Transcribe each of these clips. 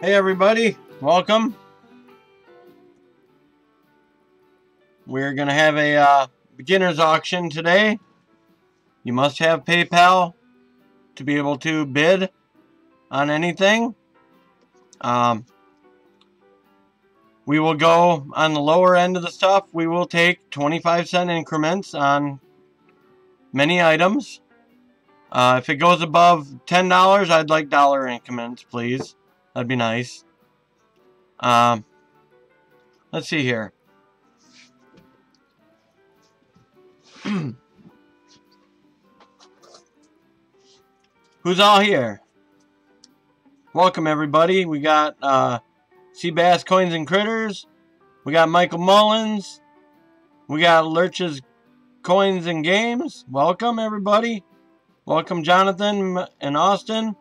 Hey everybody, welcome. We're going to have a beginner's auction today. You must have PayPal to be able to bid on anything. We will go on the lower end of the stuff. We will take 25-cent increments on many items. If it goes above $10, I'd like dollar increments, please. That'd be nice. Let's see here. Who's all here? Welcome everybody. We got Seabass Coins and Critters. We got Michael Mullins. We got Lurch's Coins and Games. Welcome everybody. Welcome Jonathan and Austin.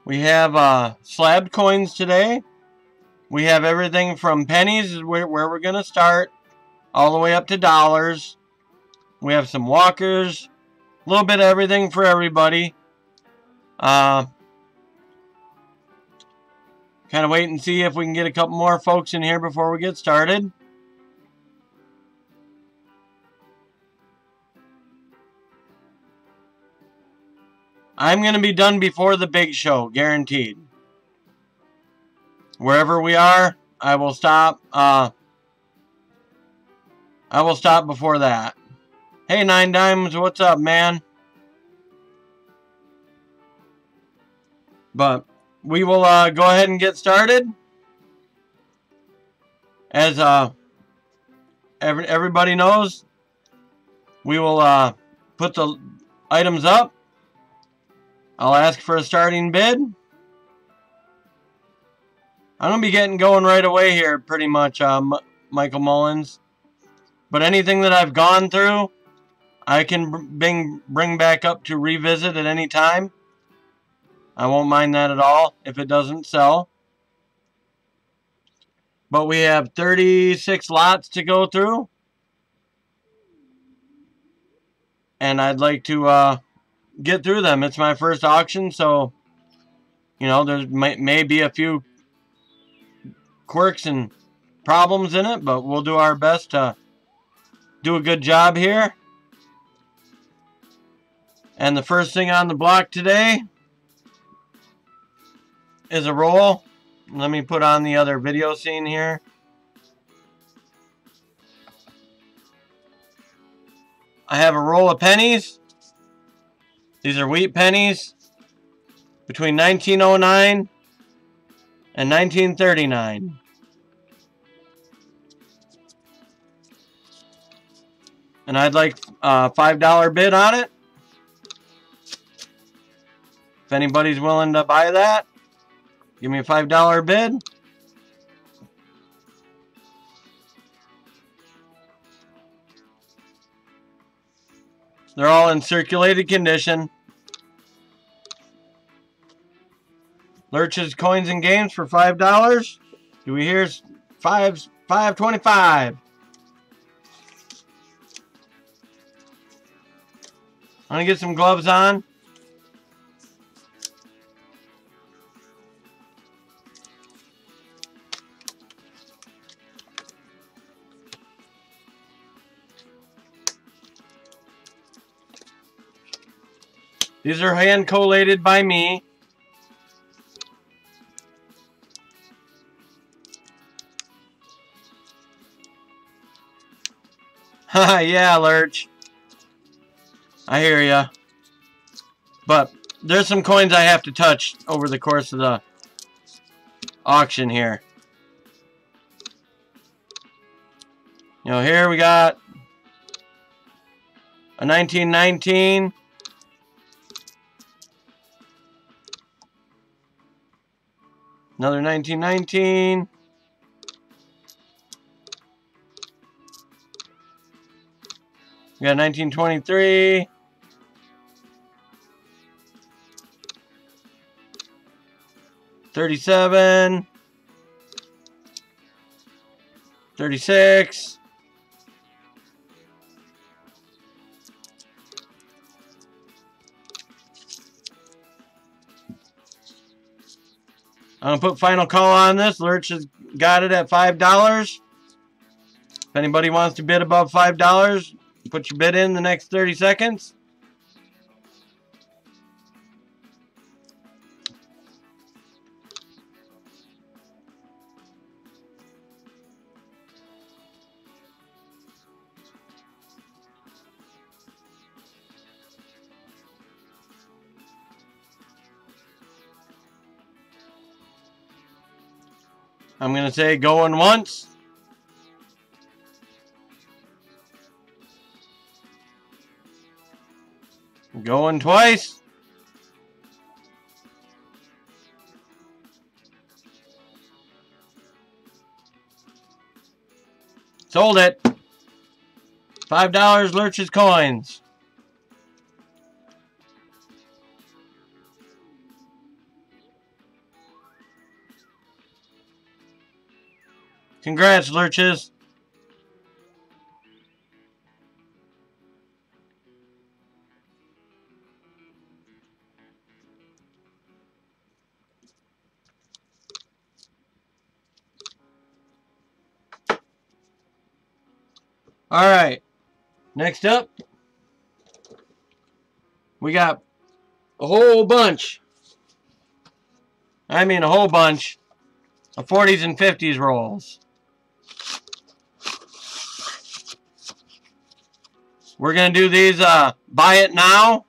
We have slabbed coins today. We have everything from pennies, where we're going to start, all the way up to dollars. We have some walkers, a little bit of everything for everybody. Kind of wait and see if we can get a couple more folks in here before we get started. I'm going to be done before the big show, guaranteed. Wherever we are, I will stop. I will stop before that. Hey, Nine Dimes, what's up, man? But we will go ahead and get started. As everybody knows, we will put the items up. I'll ask for a starting bid. I'm going to be getting going right away here, pretty much, Michael Mullins. But anything that I've gone through, I can bring back up to revisit at any time. I won't mind that at all if it doesn't sell. But we have 36 lots to go through. And I'd like to get through them. It's my first auction, so, you know, there may be a few quirks and problems in it, but we'll do our best to do a good job here. And the first thing on the block today is a roll. Let me put on the other video scene here. I have a roll of pennies. These are wheat pennies between 1909 and 1939. And I'd like a $5 bid on it. If anybody's willing to buy that, give me a $5 bid. They're all in circulated condition. Lurch's Coins and Games for $5. Do we hear $5.25? I'm gonna get some gloves on. These are hand collated by me. Haha, yeah, Lurch. I hear ya. But there's some coins I have to touch over the course of the auction here. You know, here we got a 1919. Another 1919. We got 1923. $37. 36. I'm going to put final call on this. Lurch has got it at $5. If anybody wants to bid above $5, put your bid in the next 30 seconds. I'm going to say going once. Going twice. Sold it. $5 Lurch's coins. Congrats, Lurches. All right. Next up, we got a whole bunch. I mean a whole bunch of 40s and 50s rolls. We're going to do these buy it now.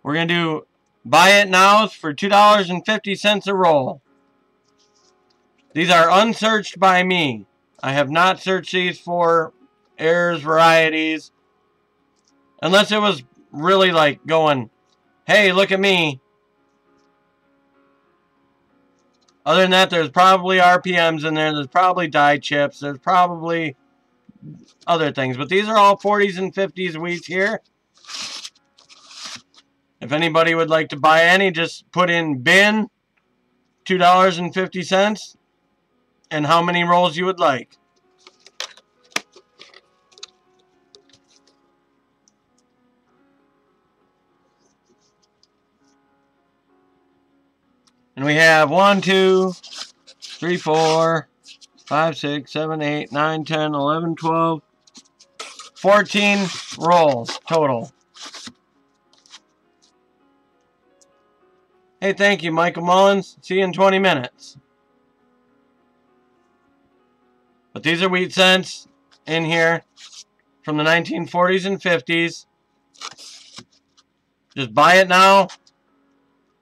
We're going to do buy it nows for $2.50 a roll. These are unsearched by me. I have not searched these for errors, varieties. Unless it was really like going, hey, look at me. Other than that, there's probably RPMs in there. There's probably die chips. There's probably other things. But these are all 40s and 50s wheats here. If anybody would like to buy any, just put in bin, $2.50, and how many rolls you would like. And we have 1, 2, 3, 4, 5, 6, 7, 8, 9, 10, 11, 12, 14 rolls total. Hey, thank you, Michael Mullins. See you in 20 minutes. But these are wheat cents in here from the 1940s and 50s. Just buy it now.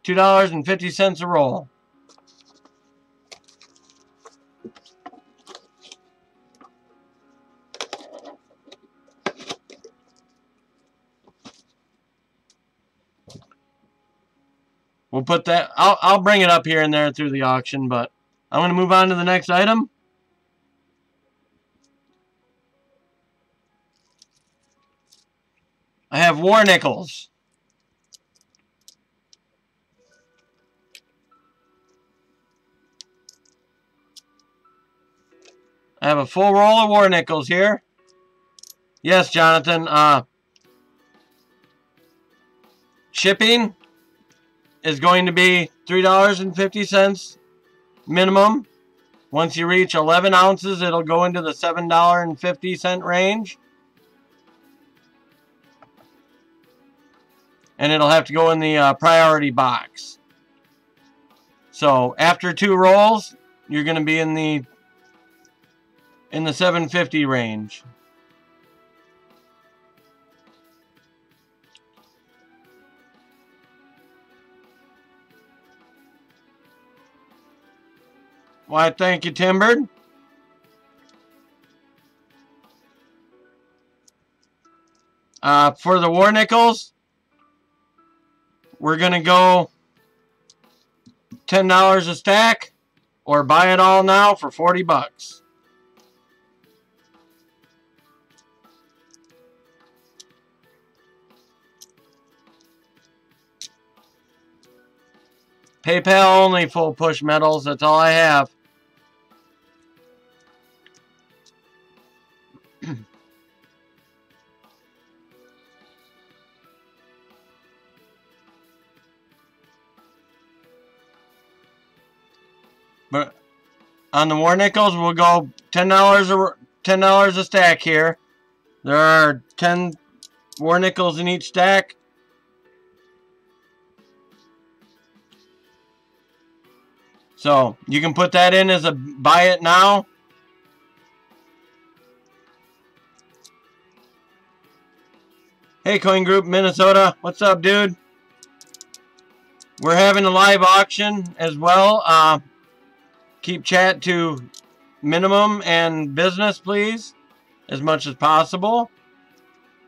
$2.50 a roll. We'll put that, I'll bring it up here and there through the auction, but I'm going to move on to the next item. I have war nickels. I have a full roll of war nickels here. Yes, Jonathan. Shipping is going to be $3.50 minimum. Once you reach 11 ounces, it'll go into the $7.50 range. And it'll have to go in the priority box. So after 2 rolls, you're going to be in the $7.50 range. Why, thank you, Timbered. For the war nickels, we're going to go $10 a stack, or buy it all now for 40 bucks. PayPal only, full push metals. That's all I have. But on the war nickels, we'll go $10 a stack here. There are 10 war nickels in each stack. So you can put that in as a buy it now. Hey, Coin Group Minnesota, what's up, dude? We're having a live auction as well. Keep chat to minimum and business, please, as much as possible.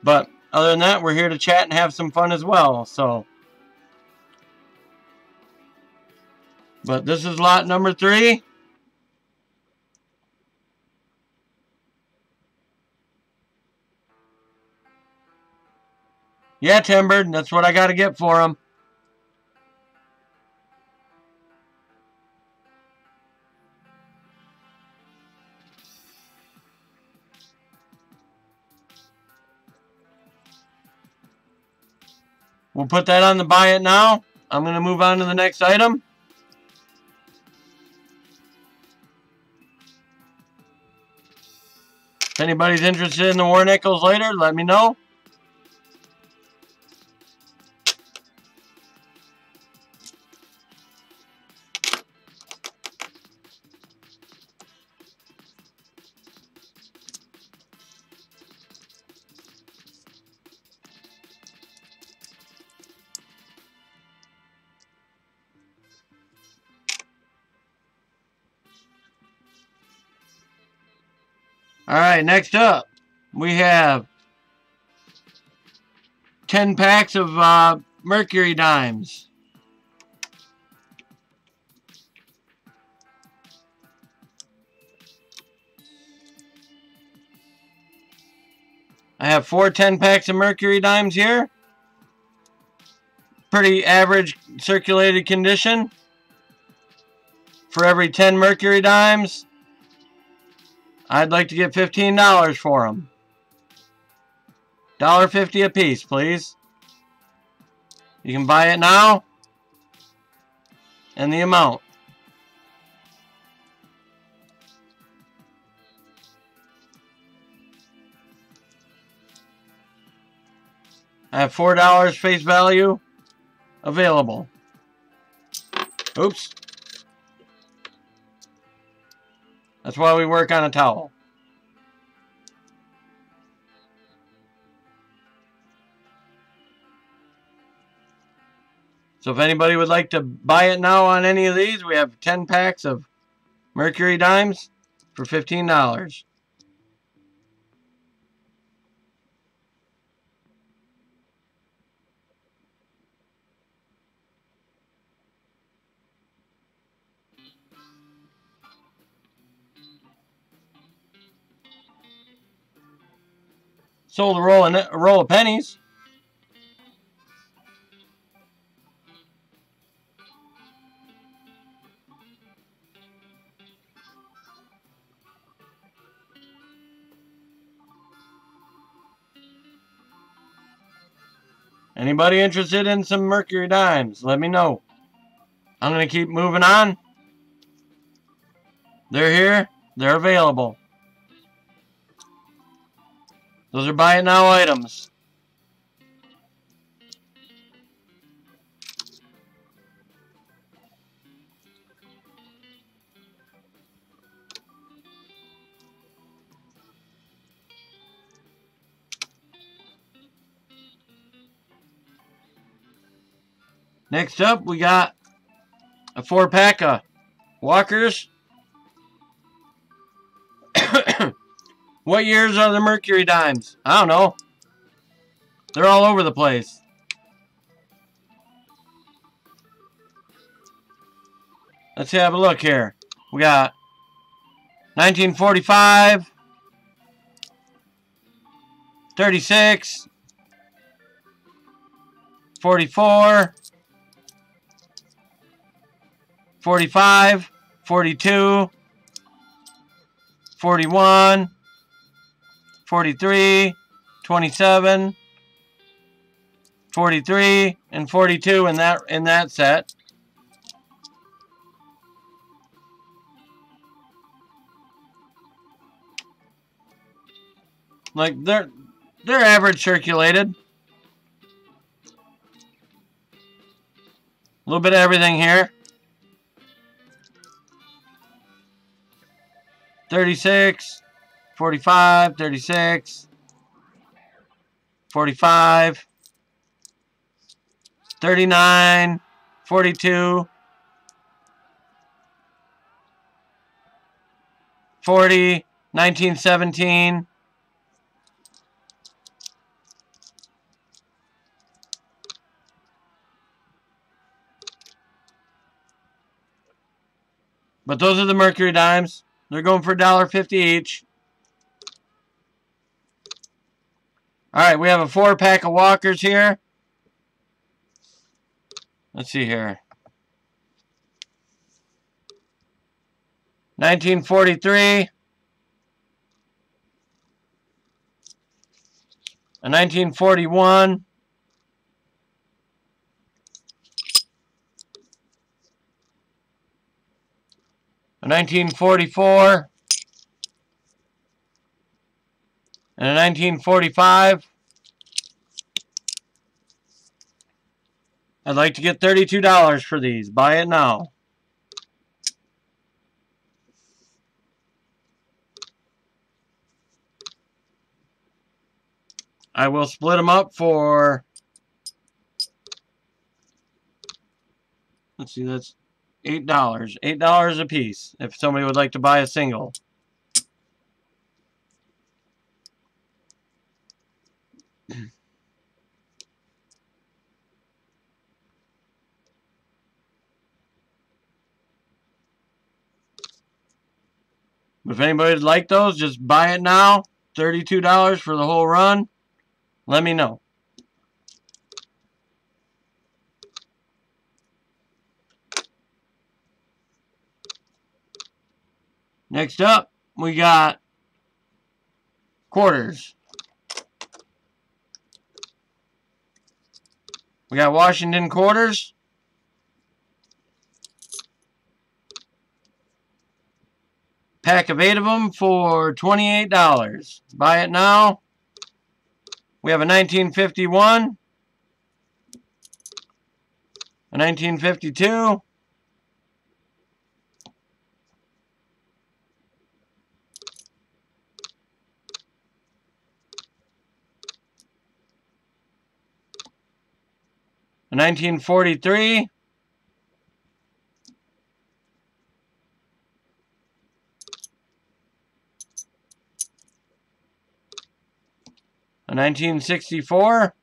But other than that, we're here to chat and have some fun as well. So, but this is lot number 3. Yeah, Timbered, that's what I got to get for them. We'll put that on the buy it now. I'm going to move on to the next item. If anybody's interested in the war nickels later, let me know. Alright, next up, we have 10 packs of Mercury dimes. I have 4 10 packs of Mercury dimes here. Pretty average circulated condition. For every 10 Mercury dimes, I'd like to get $15 for them. $1.50 a piece, please. You can buy it now. And the amount. I have $4 face value available. Oops. That's why we work on a towel. So if anybody would like to buy it now on any of these, we have 10 packs of Mercury dimes for $15. Sold a roll of pennies. Anybody interested in some Mercury dimes? Let me know. I'm going to keep moving on. They're here. They're available. Those are buy it now items. Next up, we got a 4-pack of Walkers. What years are the Mercury dimes? I don't know. They're all over the place. Let's have a look here. We got 1945, 36, 44, 45, 42, 41, 43, 27, 43, and 42 in that set. Like they're average circulated. A little bit of everything here. 36, 45, 36, 45, 39, 42, 40, 1917, but those are the Mercury dimes. They're going for $1.50 each. All right, we have a 4-pack of Walkers here. Let's see here. 1943. A 1941. A 1944. And a 1945. I'd like to get $32 for these. Buy it now. I will split them up for, let's see, that's $8. $8 a piece if somebody would like to buy a single. If anybody would like those, just buy it now. $32 for the whole run. Let me know. Next up, we got quarters. We got Washington quarters. Pack of 8 of them for $28. Buy it now. We have a 1951, a 1952, a 1943, a 1964,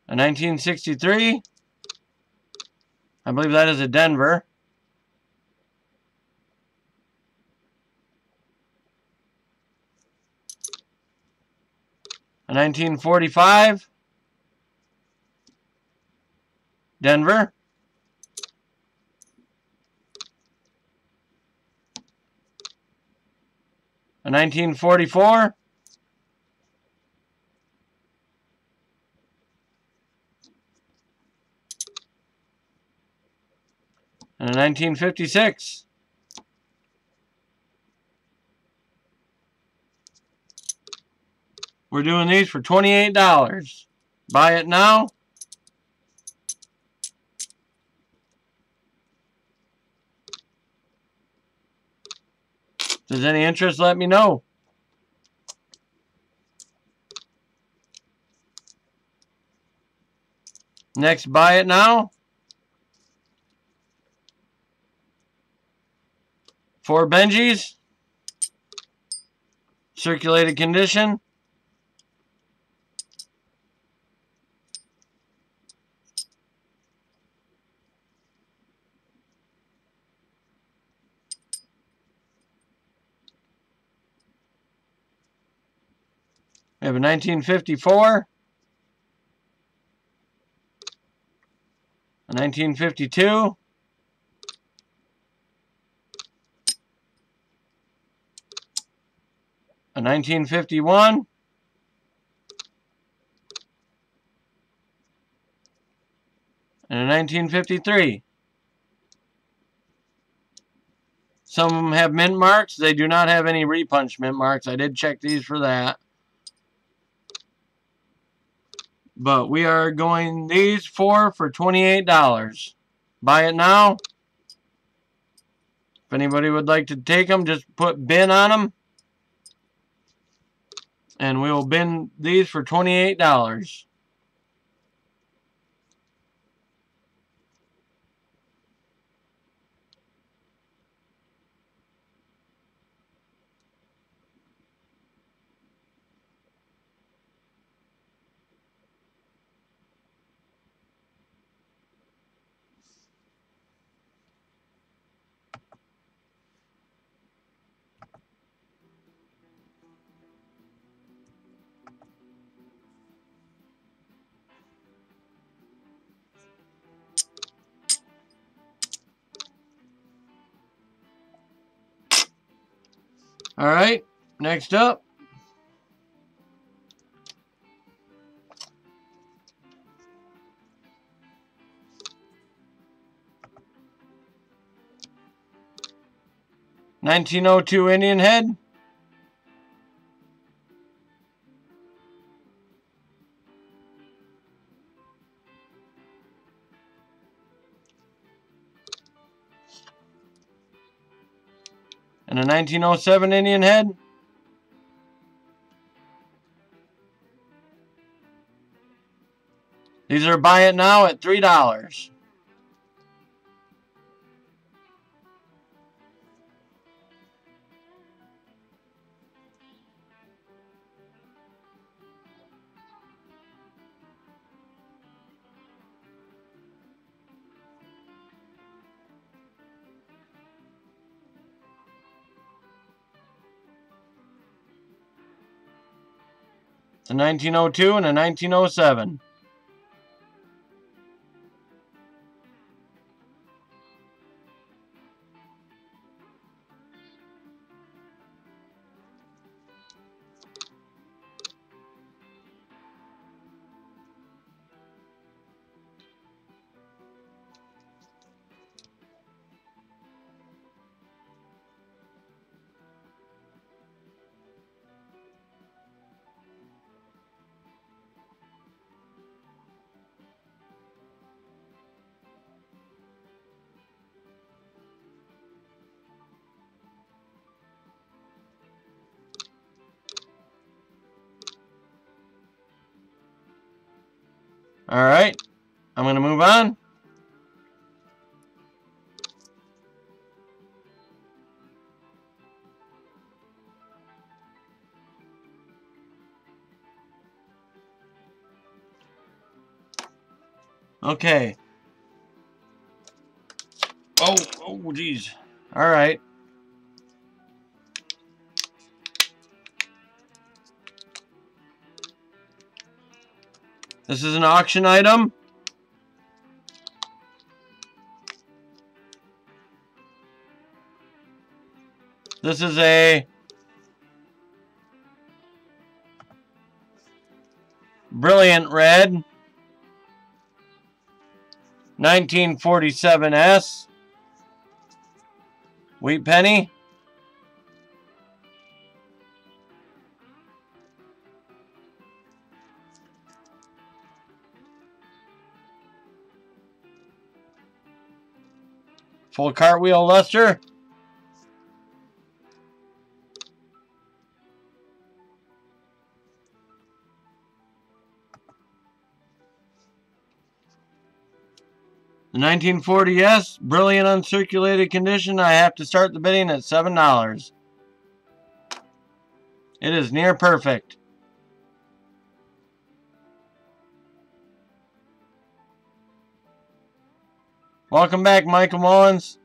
a 1963, I believe that is a Denver, a 1945, Denver, a 1944, and a 1956. We're doing these for $28. Buy it now. If there's any interest, let me know. Next, buy it now. 4 Benjis. Circulated condition. We have a 1954. A 1952. a 1951, and a 1953. Some of them have mint marks. They do not have any repunch mint marks. I did check these for that. But we are going these for $28. Buy it now. If anybody would like to take them, just put bin on them. And we will bin these for $28. All right, next up. $1902 Indian head. And a 1907 Indian head. These are buy it now at $3. It's a 1902 and a 1907. All right, I'm going to move on. Okay. Oh, geez. All right. This is an auction item. This is a brilliant red 1947S wheat penny. Full cartwheel luster. The 1940S, brilliant uncirculated condition. I have to start the bidding at $7. It is near perfect. Welcome back, Michael Mullins.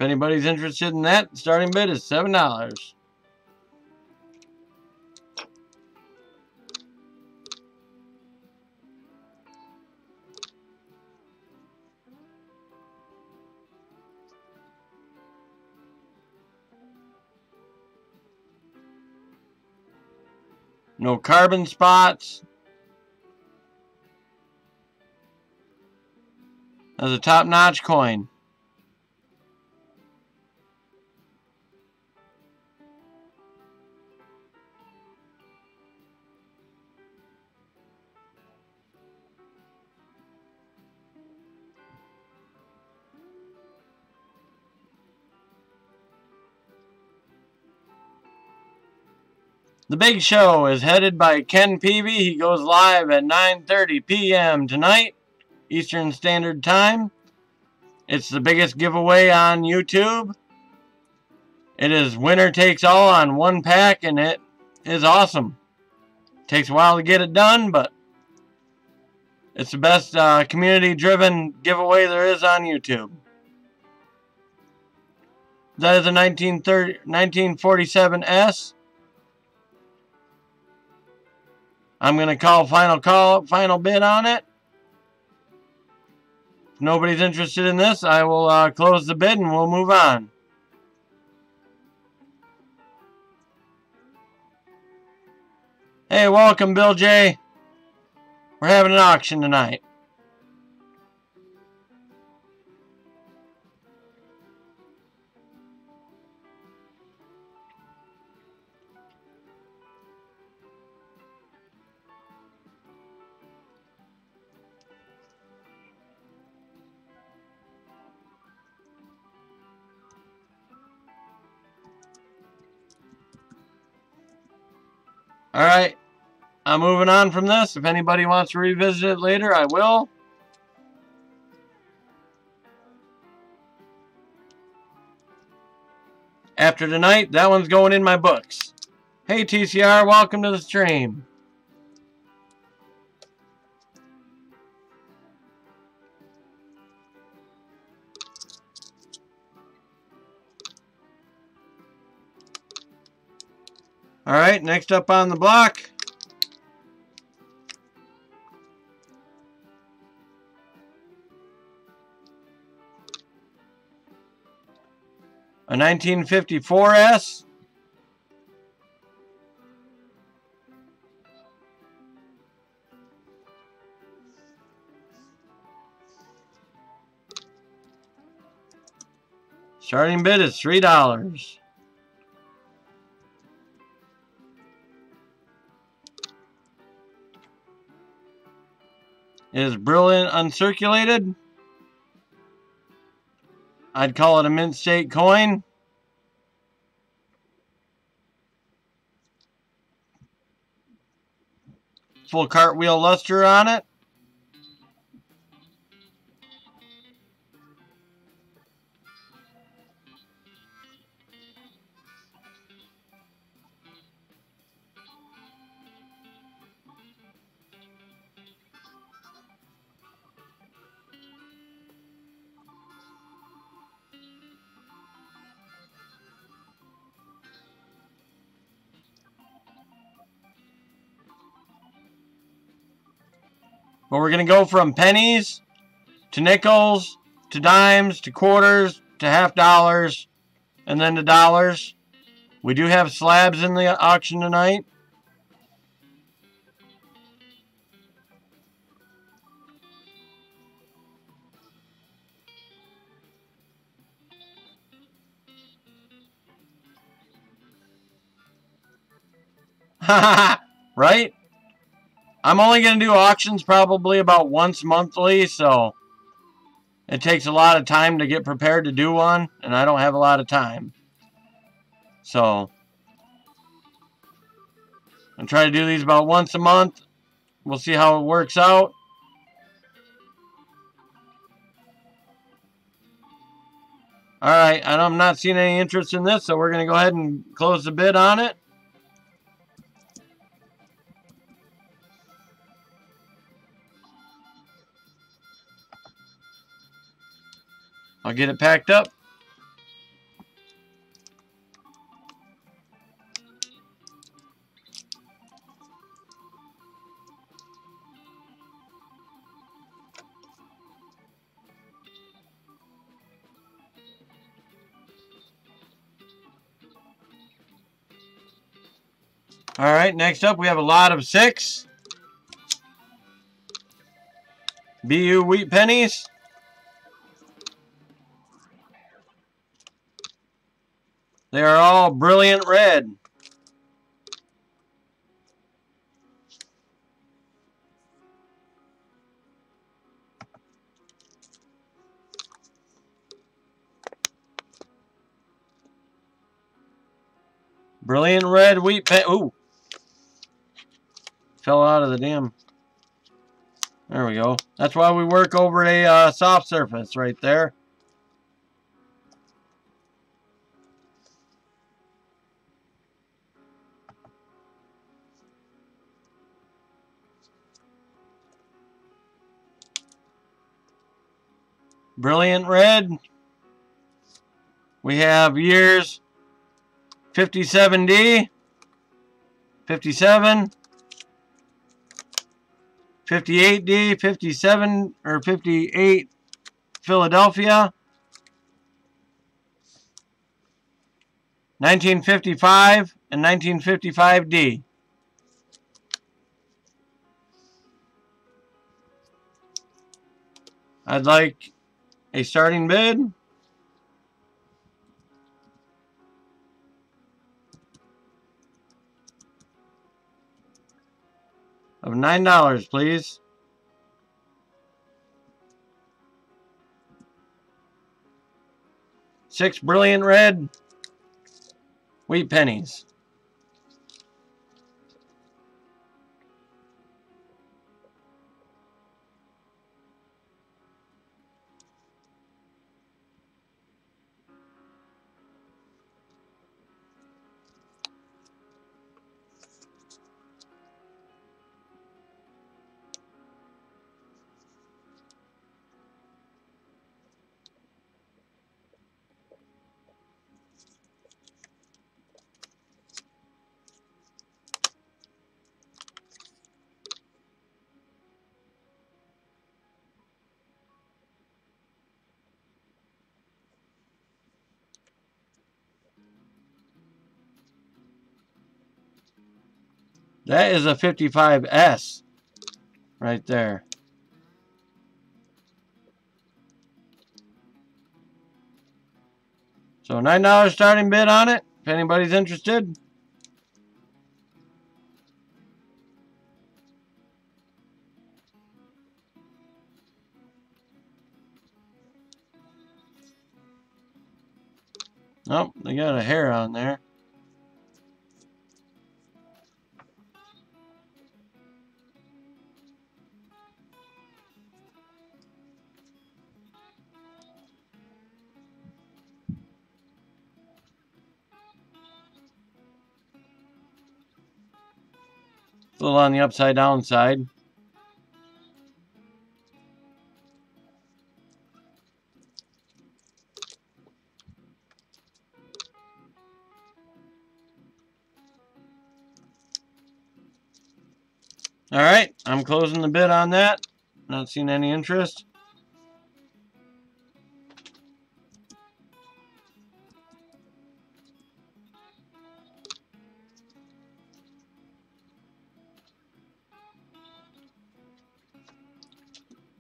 anybody's interested in that, starting bid is $7. No carbon spots. That's a top-notch coin. The Big Show is headed by Ken Peavy. He goes live at 9:30 p.m. tonight, Eastern Standard Time. It's the biggest giveaway on YouTube. It is winner takes all on one pack, and it is awesome. Takes a while to get it done, but it's the best community-driven giveaway there is on YouTube. That is a 1947 S. I'm going to call final bid on it. If nobody's interested in this, I will close the bid and we'll move on. Hey, welcome, Bill J. We're having an auction tonight. Alright, I'm moving on from this. If anybody wants to revisit it later, I will. After tonight, that one's going in my books. Hey TCR, welcome to the stream. Alright, next up on the block. A 1954 S. Starting bid is $3. It is brilliant uncirculated. I'd call it a mint state coin. Full cartwheel luster on it. But we're going to go from pennies to nickels to dimes to quarters to half dollars and then to dollars. We do have slabs in the auction tonight. Right? I'm only going to do auctions probably about once monthly, so it takes a lot of time to get prepared to do one, and I don't have a lot of time. So I'm trying to do these about once a month. We'll see how it works out. Alright, I'm not seeing any interest in this, so we're going to go ahead and close the bid on it. I'll get it packed up. All right, next up we have a lot of 6 BU wheat pennies. They are all brilliant red. Brilliant red wheat penny. Ooh. Fell out of the damn. There we go. That's why we work over a soft surface right there. Brilliant red. We have years 57D, 57, 58D, 57 or 58 Philadelphia, 1955 and 1955D. I'd like a starting bid of $9, please. 6 brilliant red wheat pennies. That is a 55S right there. So $9 starting bid on it, if anybody's interested. Nope, they got a hair on there. A little on the upside down side. All right, I'm closing the bid on that. Not seeing any interest.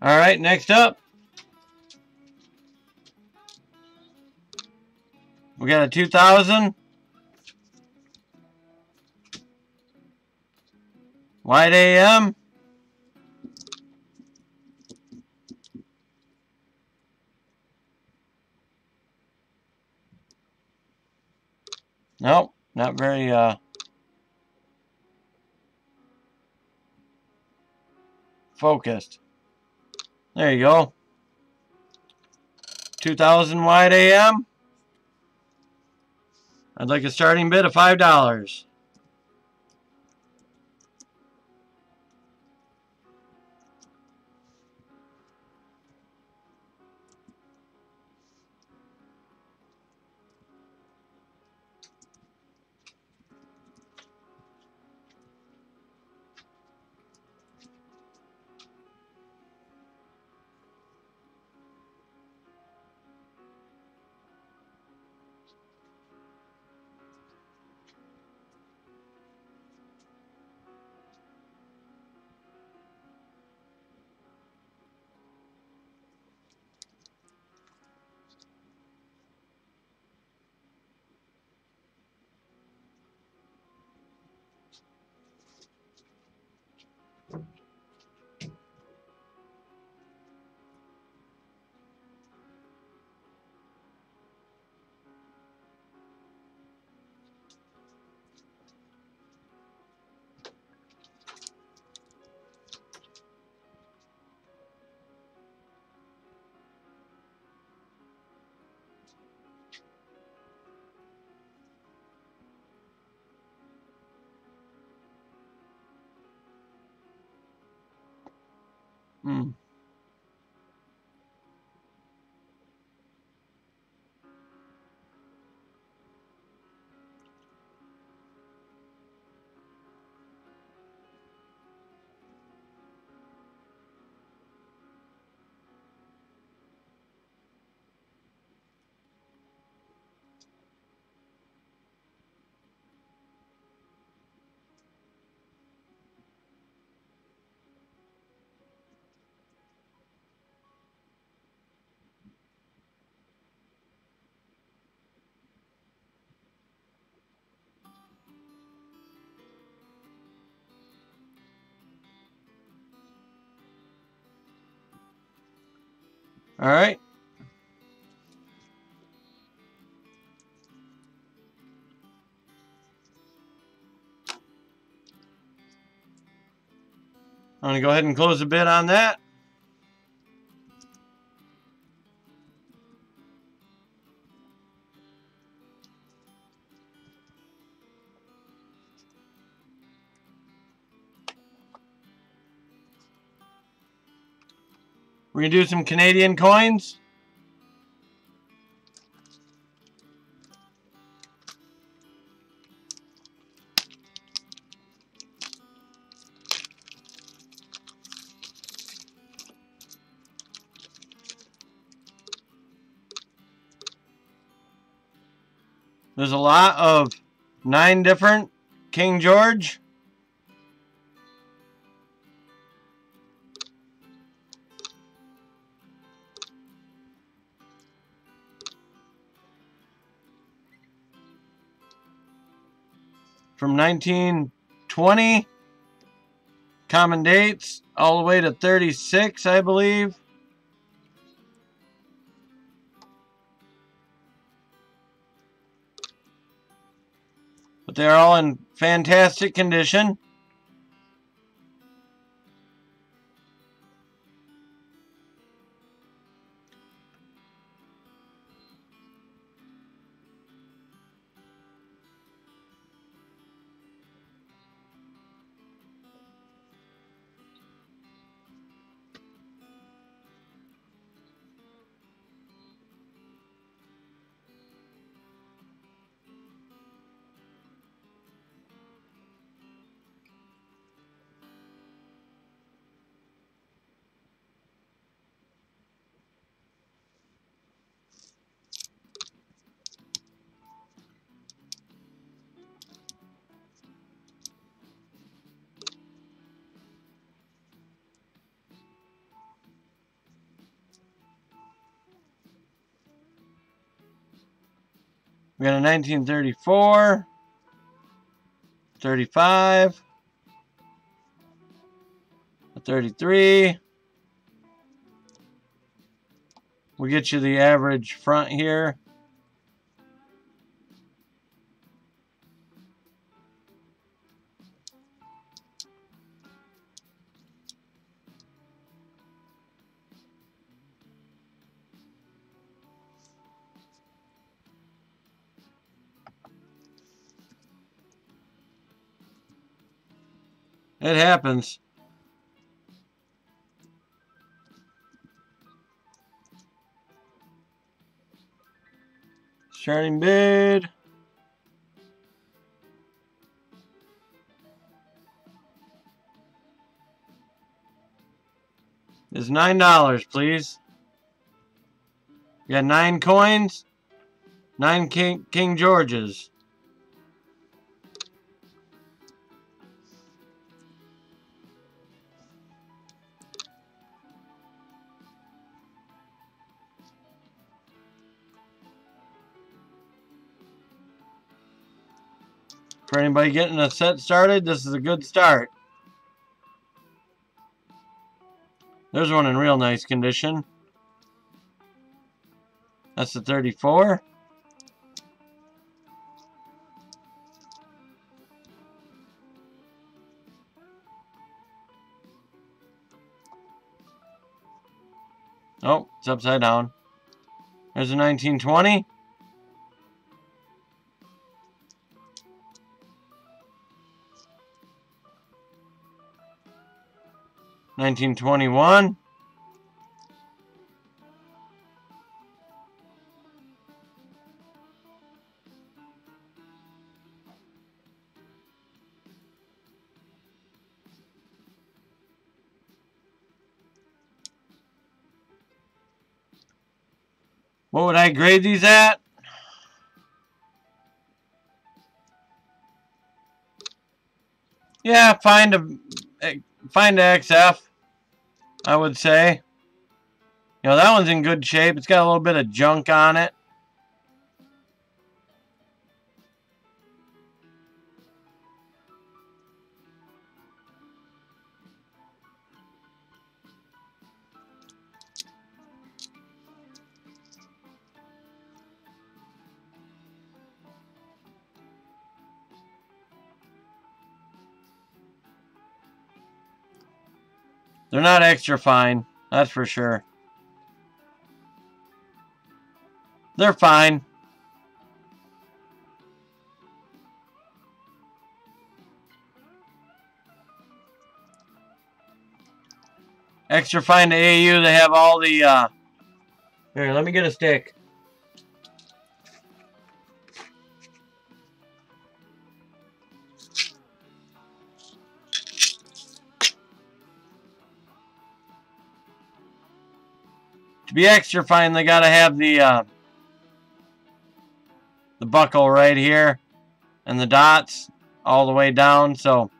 All right, next up, we got a 2000 White AM. Nope, not very focused. There you go. 2000 White AM. I'd like a starting bid of $5. All right. I'm going to go ahead and close the bid on that. We're going to do some Canadian coins. There's a lot of 9 different King George. From 1920, common dates, all the way to 36, I believe. But they're all in fantastic condition. We got a 1934, 35, a 33. We'll get you the average front here. It happens. Starting bid. Is $9, please. We got 9 coins, 9 King Georges. For anybody getting a set started, this is a good start. There's one in real nice condition. That's the 34. Oh, it's upside down. There's a 1920. 1921. What would I grade these at? Yeah, find a XF, I would say. You know, that one's in good shape. It's got a little bit of junk on it. They're not extra fine, that's for sure. They're fine. Extra fine to AU, they have all the, Here, let me get a stick. To be extra fine, they gotta have the buckle right here and the dots all the way down. So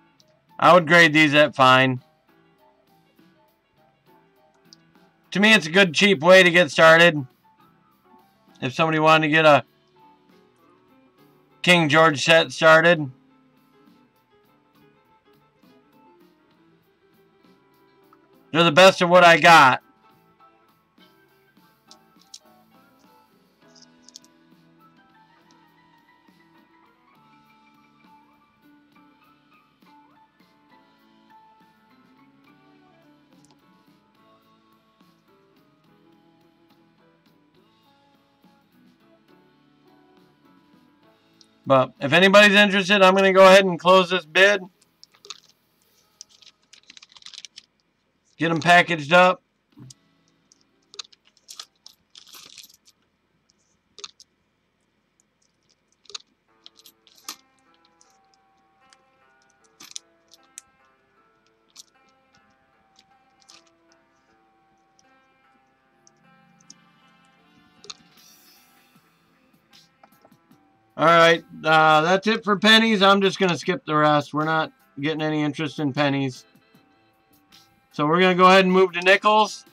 I would grade these at fine. To me, it's a good, cheap way to get started. If somebody wanted to get a King George set started. They're the best of what I got. But if anybody's interested, I'm going to go ahead and close this bid. Get them packaged up. Alright, that's it for pennies. I'm just going to skip the rest. We're not getting any interest in pennies. So we're going to go ahead and move to nickels.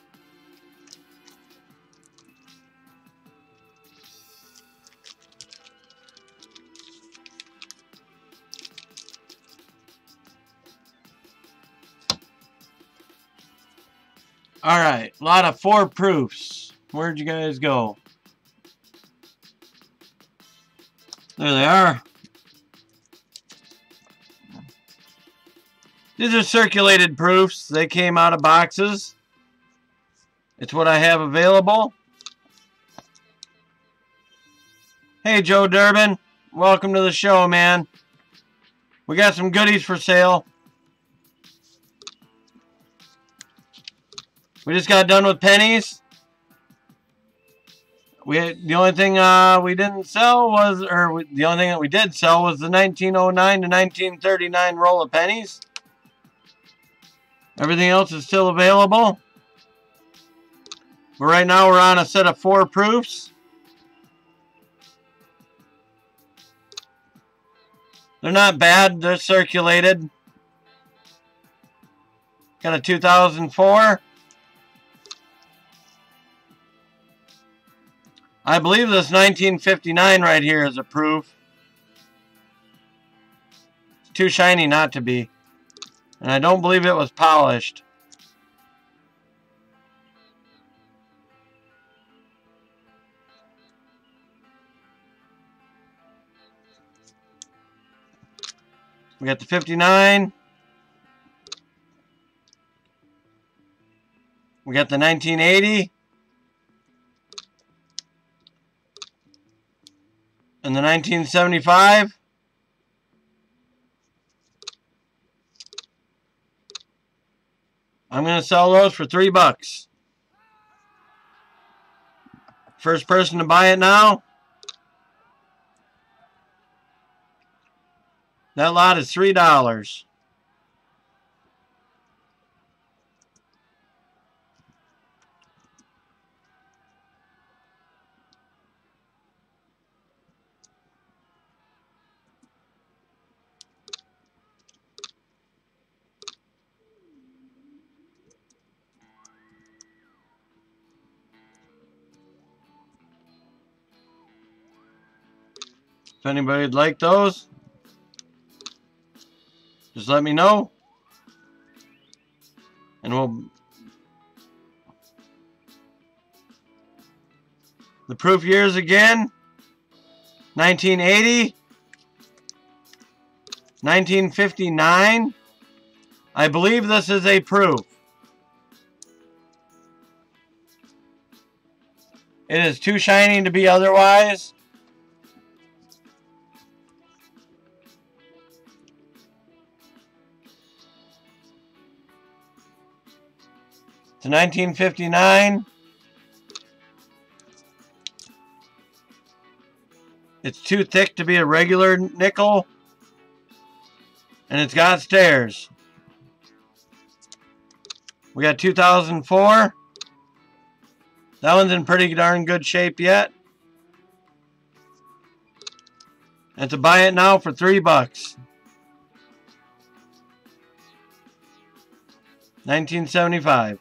Alright, a lot of 4 proofs. Where'd you guys go? There they are. These are circulated proofs. They came out of boxes. It's what I have available. Hey, Joe Durbin. Welcome to the show, man. We got some goodies for sale. We just got done with pennies. The only thing we didn't sell was, or the only thing that we did sell was the 1909 to 1939 roll of pennies. Everything else is still available. But right now we're on a set of 4 proofs. They're not bad. They're circulated. Got a 2004. I believe this 1959 right here is a proof. It's too shiny not to be. And I don't believe it was polished. We got the 59. We got the 1980. And the 1975. I'm going to sell those for $3. First person to buy it now. That lot is $3. If anybody would like those, just let me know. And we'll... The proof years again. 1980. 1959. I believe this is a proof. It is too shiny to be otherwise. It's 1959. It's too thick to be a regular nickel. And it's got stairs. We got 2004. That one's in pretty darn good shape yet. And to buy it now for $3. 1975.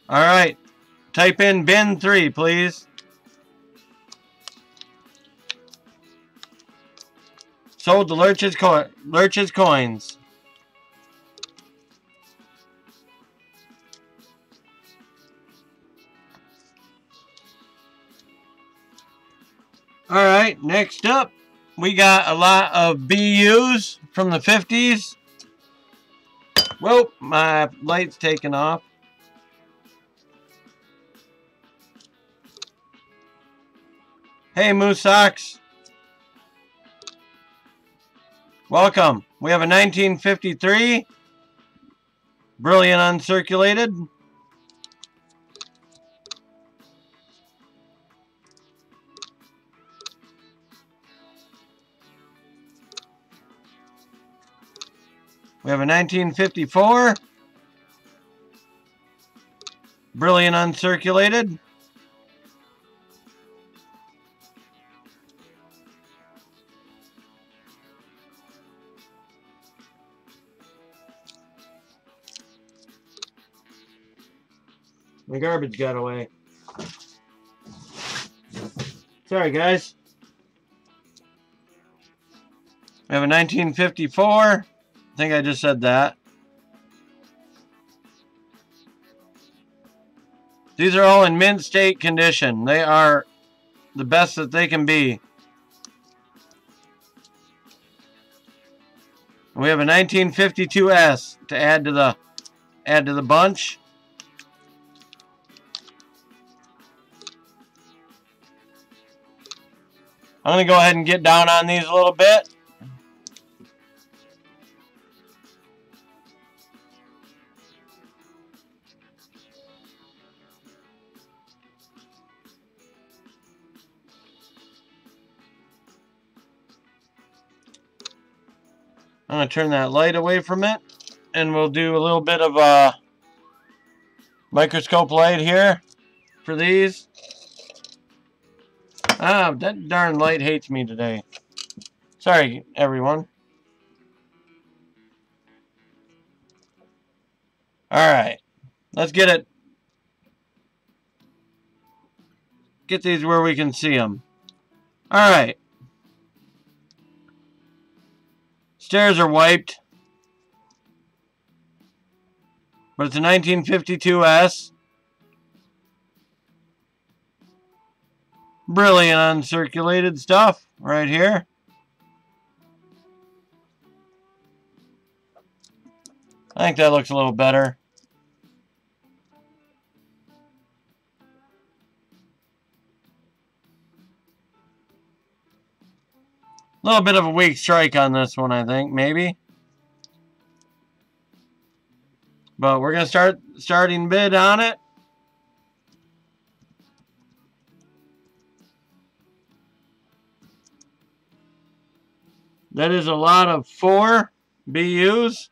Alright. Type in bin 3, please. Sold the Lurch's coins. Alright, next up, we got a lot of BUs from the 50s. Whoa, my light's taken off. Hey, Moose Socks. Welcome. We have a 1953. Brilliant uncirculated. We have a 1954. Brilliant uncirculated. My garbage got away. Sorry, guys. We have a 1954. I think I just said that. These are all in mint state condition. They are the best that they can be. We have a 1952S to add to the bunch. I'm going to go ahead and get down on these a little bit. I'm going to turn that light away from it, and we'll do a little bit of a microscope light here for these. Ah, that darn light hates me today. Sorry, everyone. Alright, let's get it. Get these where we can see them. Alright. Stairs are wiped. But it's a 1952S. Brilliant uncirculated stuff right here. I think that looks a little better. A little bit of a weak strike on this one, I think, maybe. But we're going to starting bid on it. That is a lot of 4 BUs.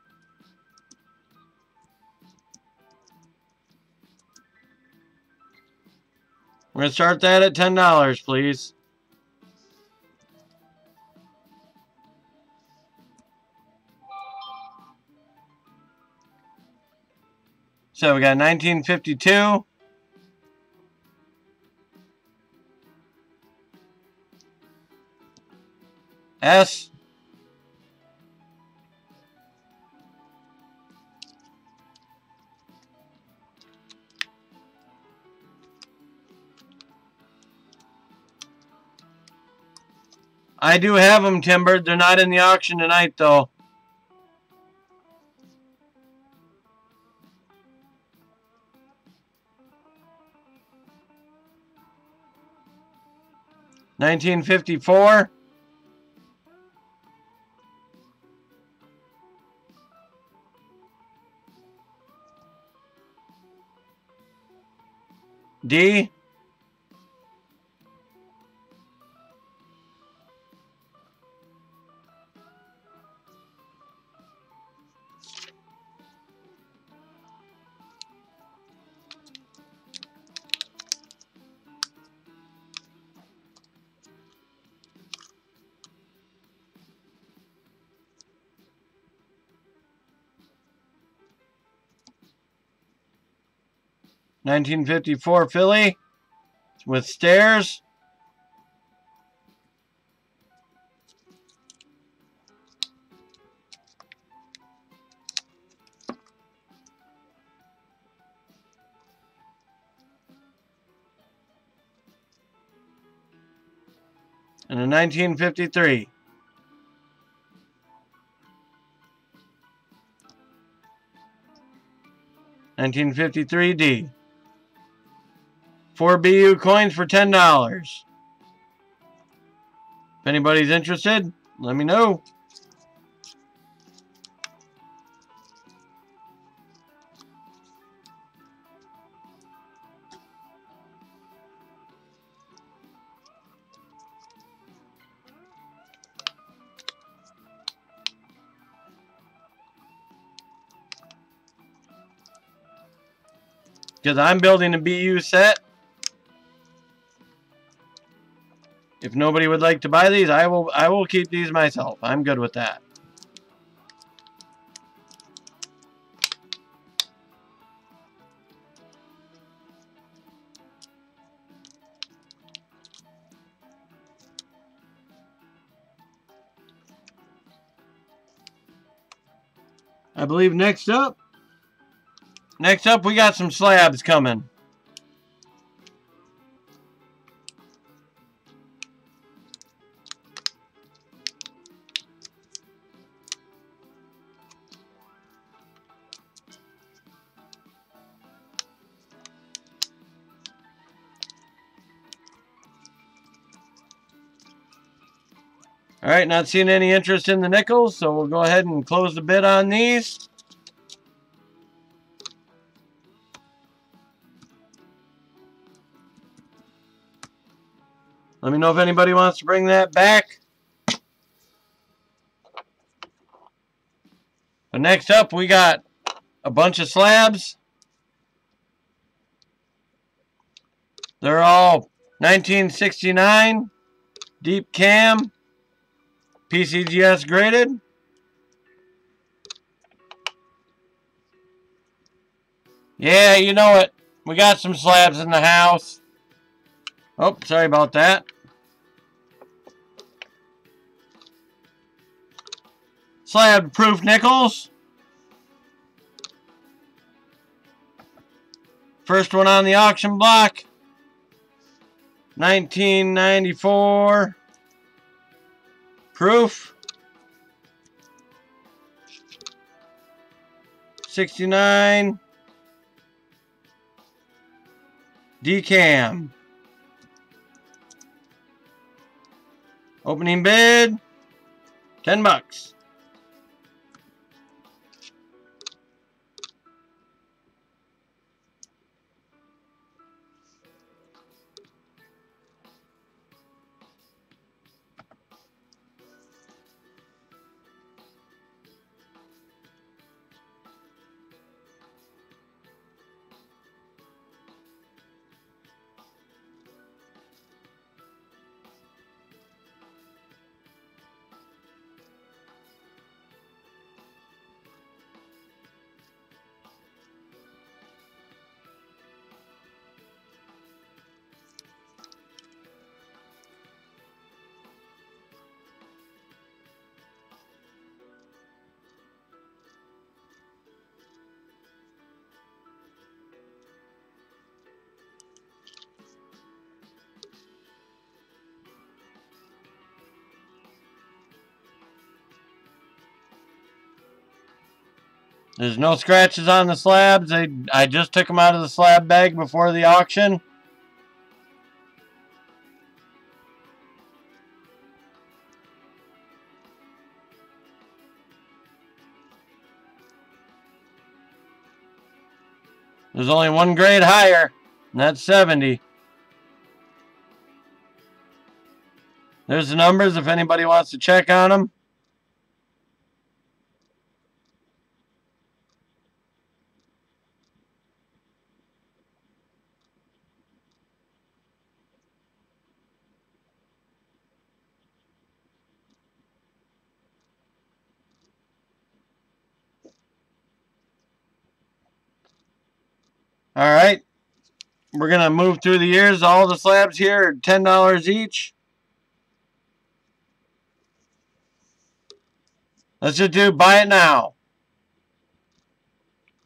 We're going to start that at $10, please. So we got 1952. S. I do have them timbered. They're not in the auction tonight, though. $19.54. D. $19.54 Philly with stairs. And a 1953. $19.53 D. 4 BU coins for $10. If anybody's interested, let me know. Because I'm building a BU set. If nobody would like to buy these, I will keep these myself. I'm good with that. I believe next up we got some slabs coming. All right, not seeing any interest in the nickels, so we'll go ahead and close the bid on these. Let me know if anybody wants to bring that back. But next up, we got a bunch of slabs. They're all 1969, deep cam, PCGS graded. Yeah, you know it. We got some slabs in the house. Oh, sorry about that. Slab-proof nickels. First one on the auction block. 1994. Proof. 69. Decam. Opening bid. $10. There's no scratches on the slabs. I just took them out of the slab bag before the auction. There's only one grade higher, and that's 70. There's the numbers if anybody wants to check on them. All right. We're going to move through the years. All the slabs here are $10 each. Let's just do buy it now.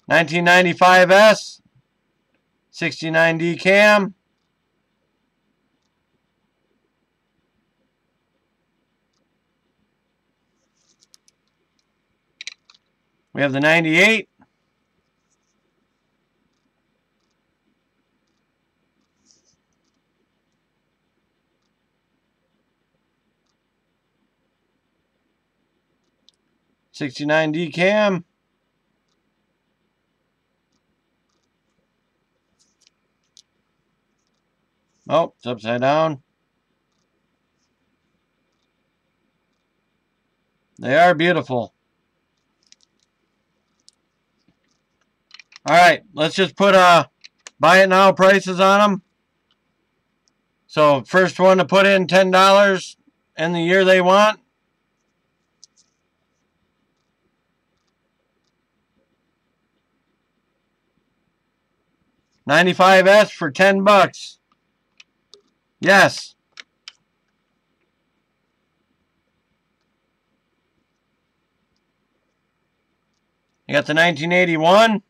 1995 S, 69D cam. We have the 98. '69D cam. Oh, it's upside down. They are beautiful. All right, let's just put buy it now prices on them. So first one to put in $10 in the year they want. '95S for $10. Yes. You got the 1981.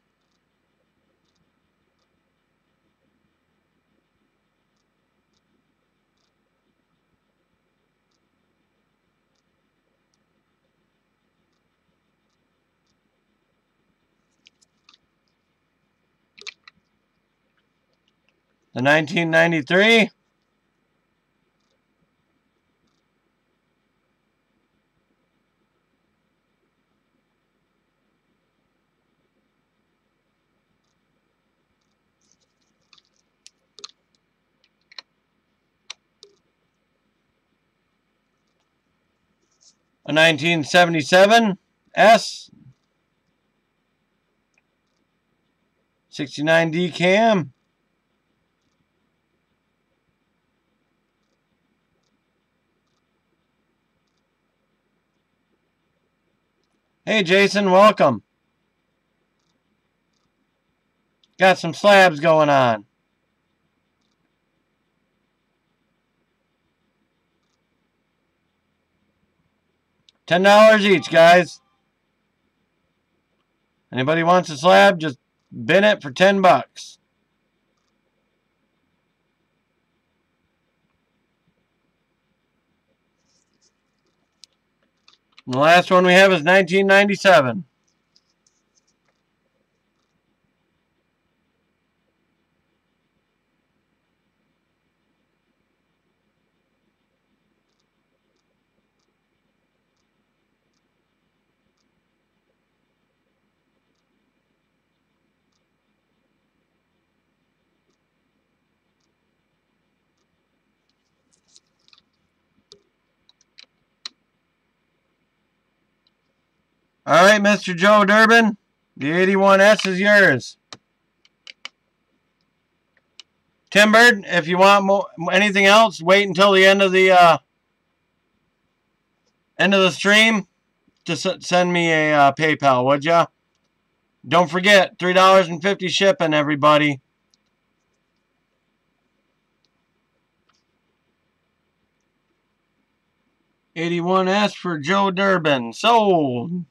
The 1993. A 1977 S. 69D cam. Hey Jason, welcome. Got some slabs going on. $10 each, guys. Anybody wants a slab, just bin it for $10. And the last one we have is 1997. All right, Mr. Joe Durbin, the 81S is yours. Timbert, if you want anything else, wait until the end of the stream to send me a PayPal, would ya? Don't forget, $3.50 shipping, everybody. '81S for Joe Durbin. Sold.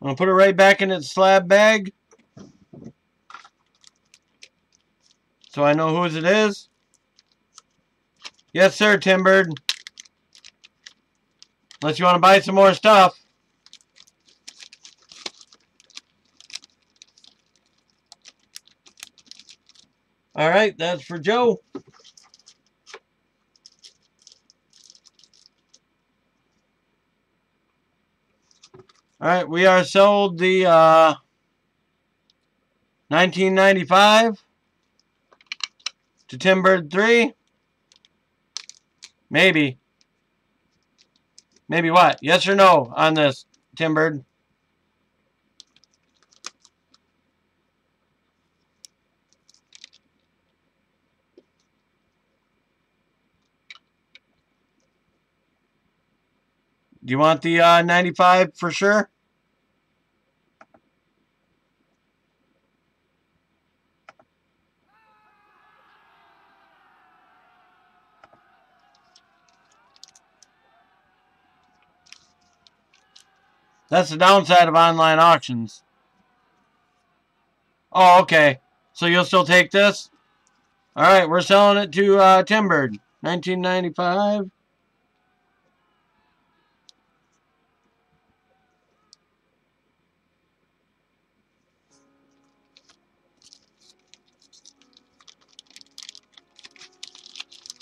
I'm going to put it right back in its slab bag, so I know whose it is. Yes, sir, Timbird. Unless you want to buy some more stuff. All right, that's for Joe. All right, we are sold the 1995 to Timbird 3. Maybe. Maybe what? Yes or no on this, Timbird? Do you want the 95 for sure? That's the downside of online auctions. Oh, okay. So you'll still take this? All right, we're selling it to Timbird. 1995.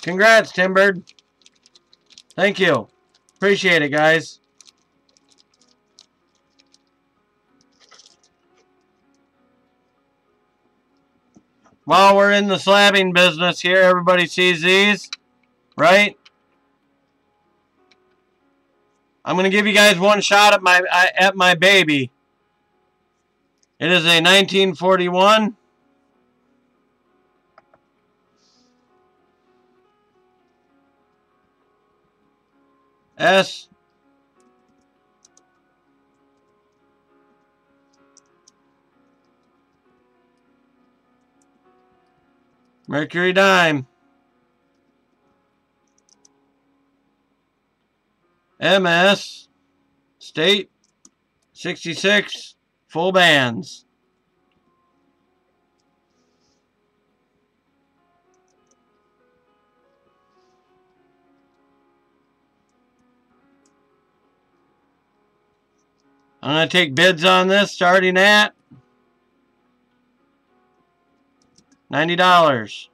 Congrats, Timbird. Thank you. Appreciate it, guys. While we're in the slabbing business here, everybody sees these, right? I'm going to give you guys one shot at my baby. It is a 1941 S Mercury dime. MS State 66 full bands. I'm going to take bids on this starting at $90.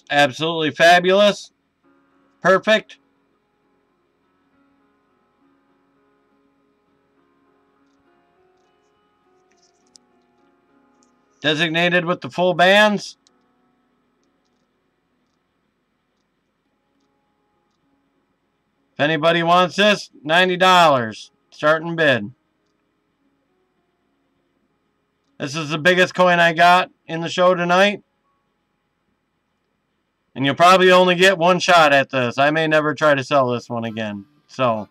Absolutely fabulous. Perfect. Designated with the full bands. If anybody wants this, $90. Starting bid. This is the biggest coin I got in the show tonight. And you'll probably only get one shot at this. I may never try to sell this one again. So,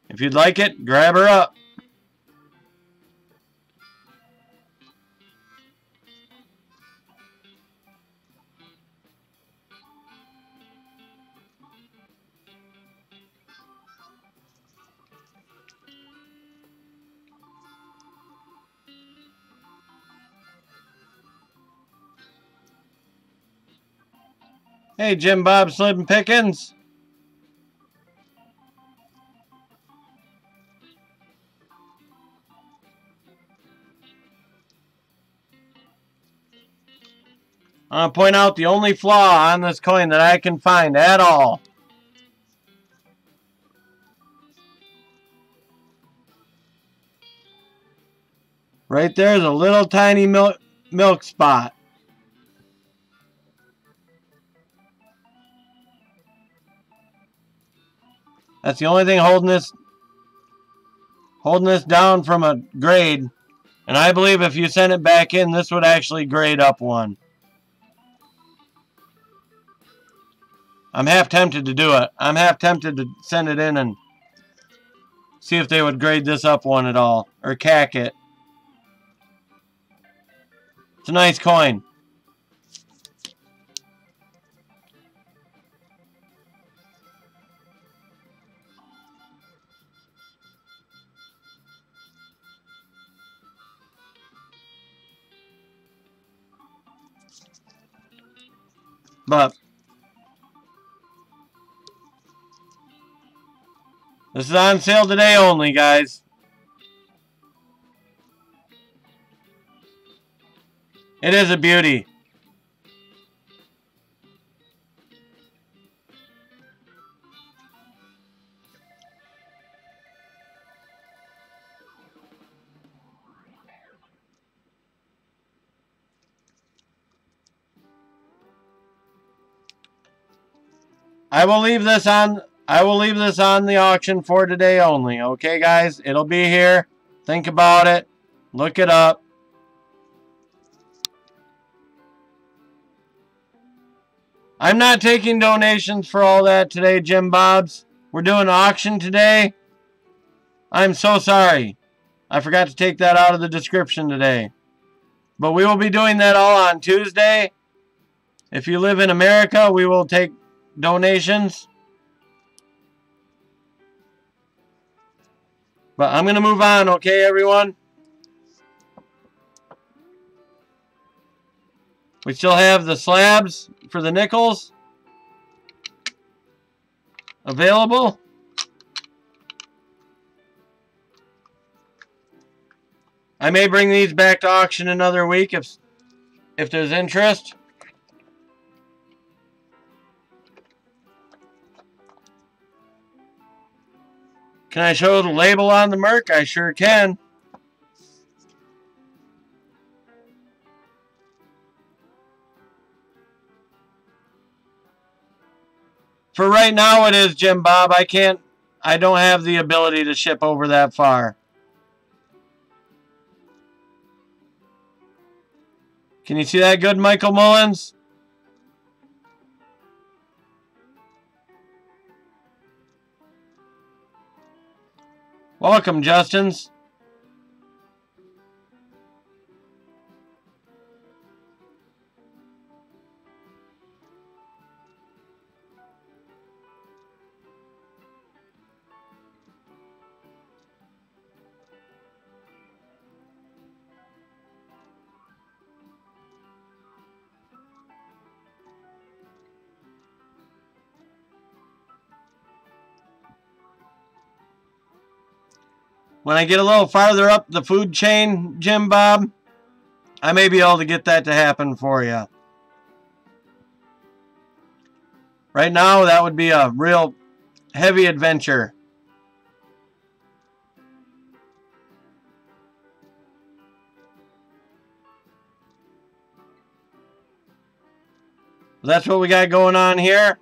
if you'd like it, grab her up. Hey, Jim Bob Slim Pickens. I want to point out the only flaw on this coin that I can find at all. Right there is a little tiny milk spot. That's the only thing holding this down from a grade. And I believe if you send it back in, this would actually grade up one. I'm half tempted to do it. I'm half tempted to send it in and see if they would grade this up one at all. Or cack it. It's a nice coin. But this is on sale today only, guys. It is a beauty. I will leave this on the auction for today only. Okay, guys? It'll be here. Think about it. Look it up. I'm not taking donations for all that today, Jim Bobs. We're doing an auction today. I'm so sorry. I forgot to take that out of the description today. But we will be doing that all on Tuesday. If you live in America, we will take donations. But I'm going to move on, okay, everyone? We still have the slabs for the nickels available. I may bring these back to auction another week if there's interest. Can I show the label on the Merc? I sure can. For right now it is, Jim Bob. I don't have the ability to ship over that far. Can you see that good, Michael Mullins? Welcome, Justins. When I get a little farther up the food chain, Jim Bob, I may be able to get that to happen for you. Right now, that would be a real heavy adventure. That's what we got going on here.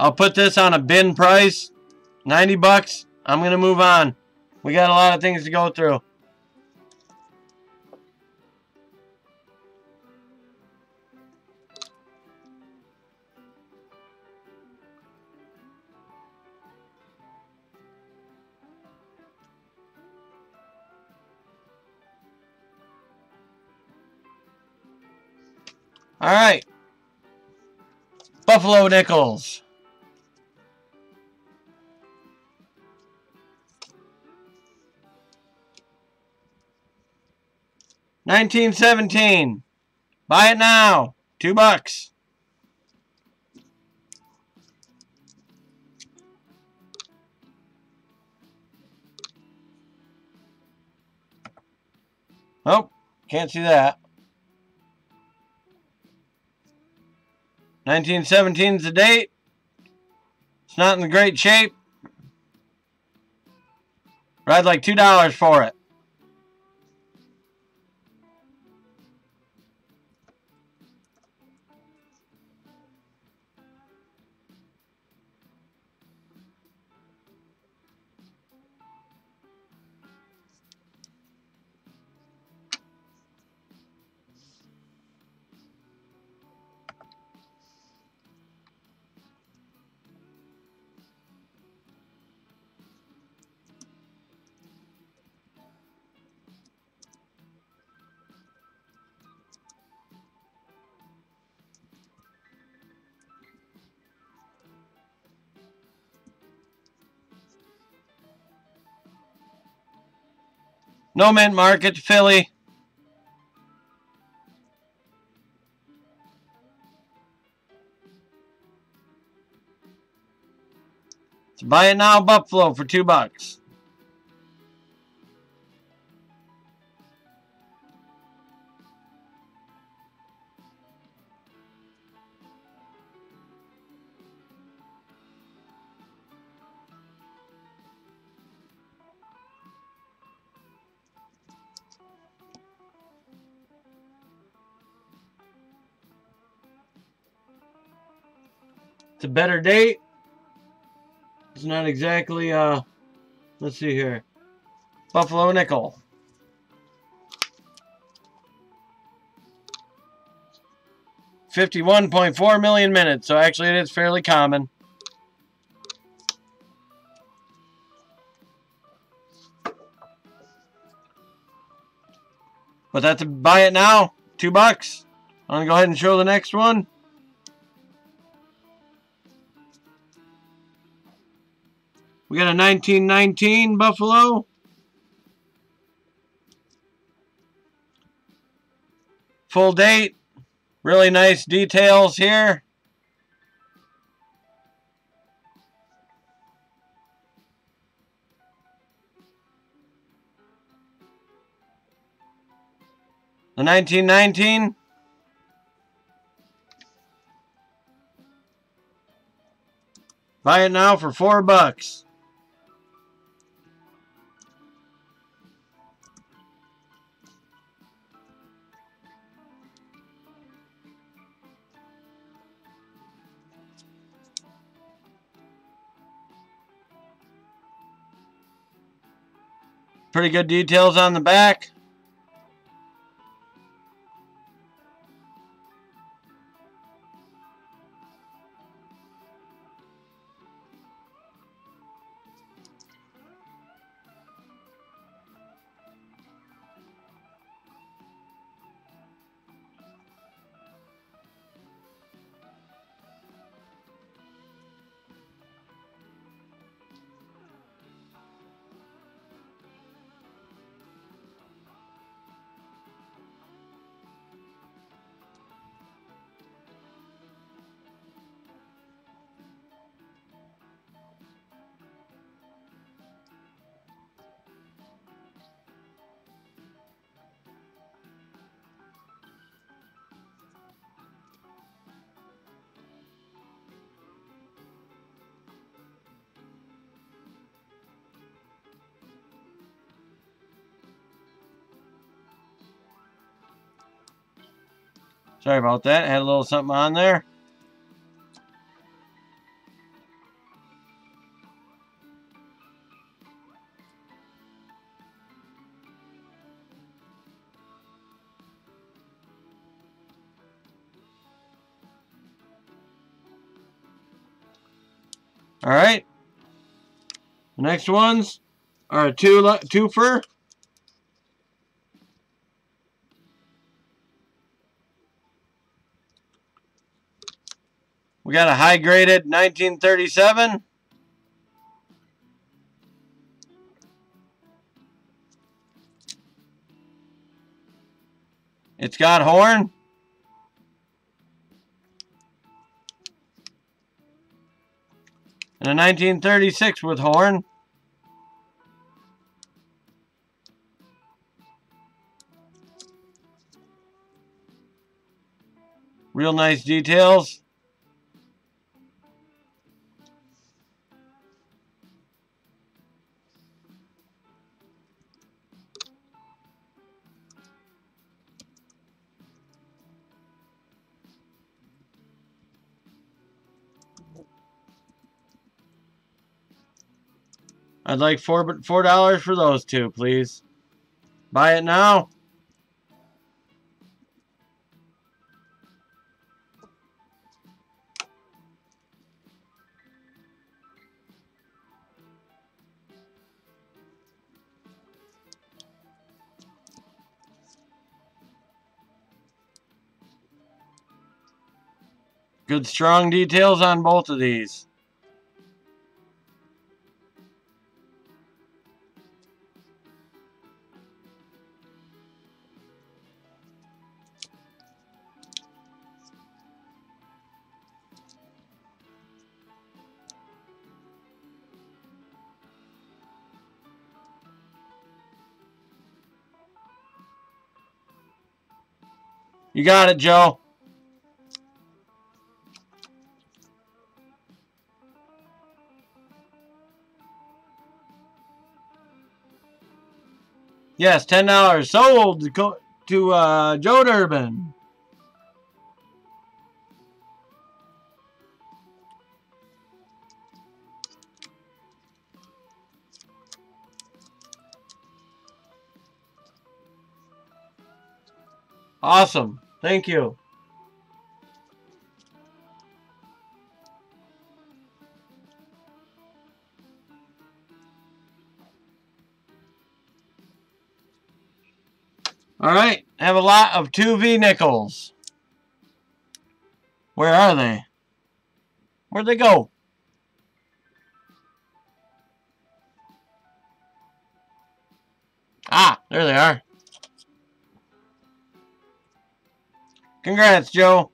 I'll put this on a bin price, 90 bucks. I'm going to move on. We got a lot of things to go through. All right. Buffalo nickels. $19.17. Buy it now. $2. Oh, can't see that. 1917 is the date. It's not in great shape. But I'd like $2 for it. No mint market, Philly. So buy it now, Buffalo, for $2. It's a better date. It's not exactly, let's see here. Buffalo nickel. 51.4 million minutes. So actually it is fairly common. But that's a buy it now. $2. I'm going to go ahead and show the next one. We got a 1919 Buffalo. Full date. Really nice details here. The 1919. Buy it now for $4. Pretty good details on the back. Sorry about that. Had a little something on there. All right. The next ones are a twofer. We got a high graded 1937. It's got horn. And a 1936 with horn. Real nice details. I'd like $4 for those two, please. Buy it now. Good strong details on both of these. You got it, Joe. Yes, $10 sold to Joe Durbin. Awesome. Thank you. All right. I have a lot of 2V nickels. Where are they? Where'd they go? Ah, there they are. Congrats, Joe.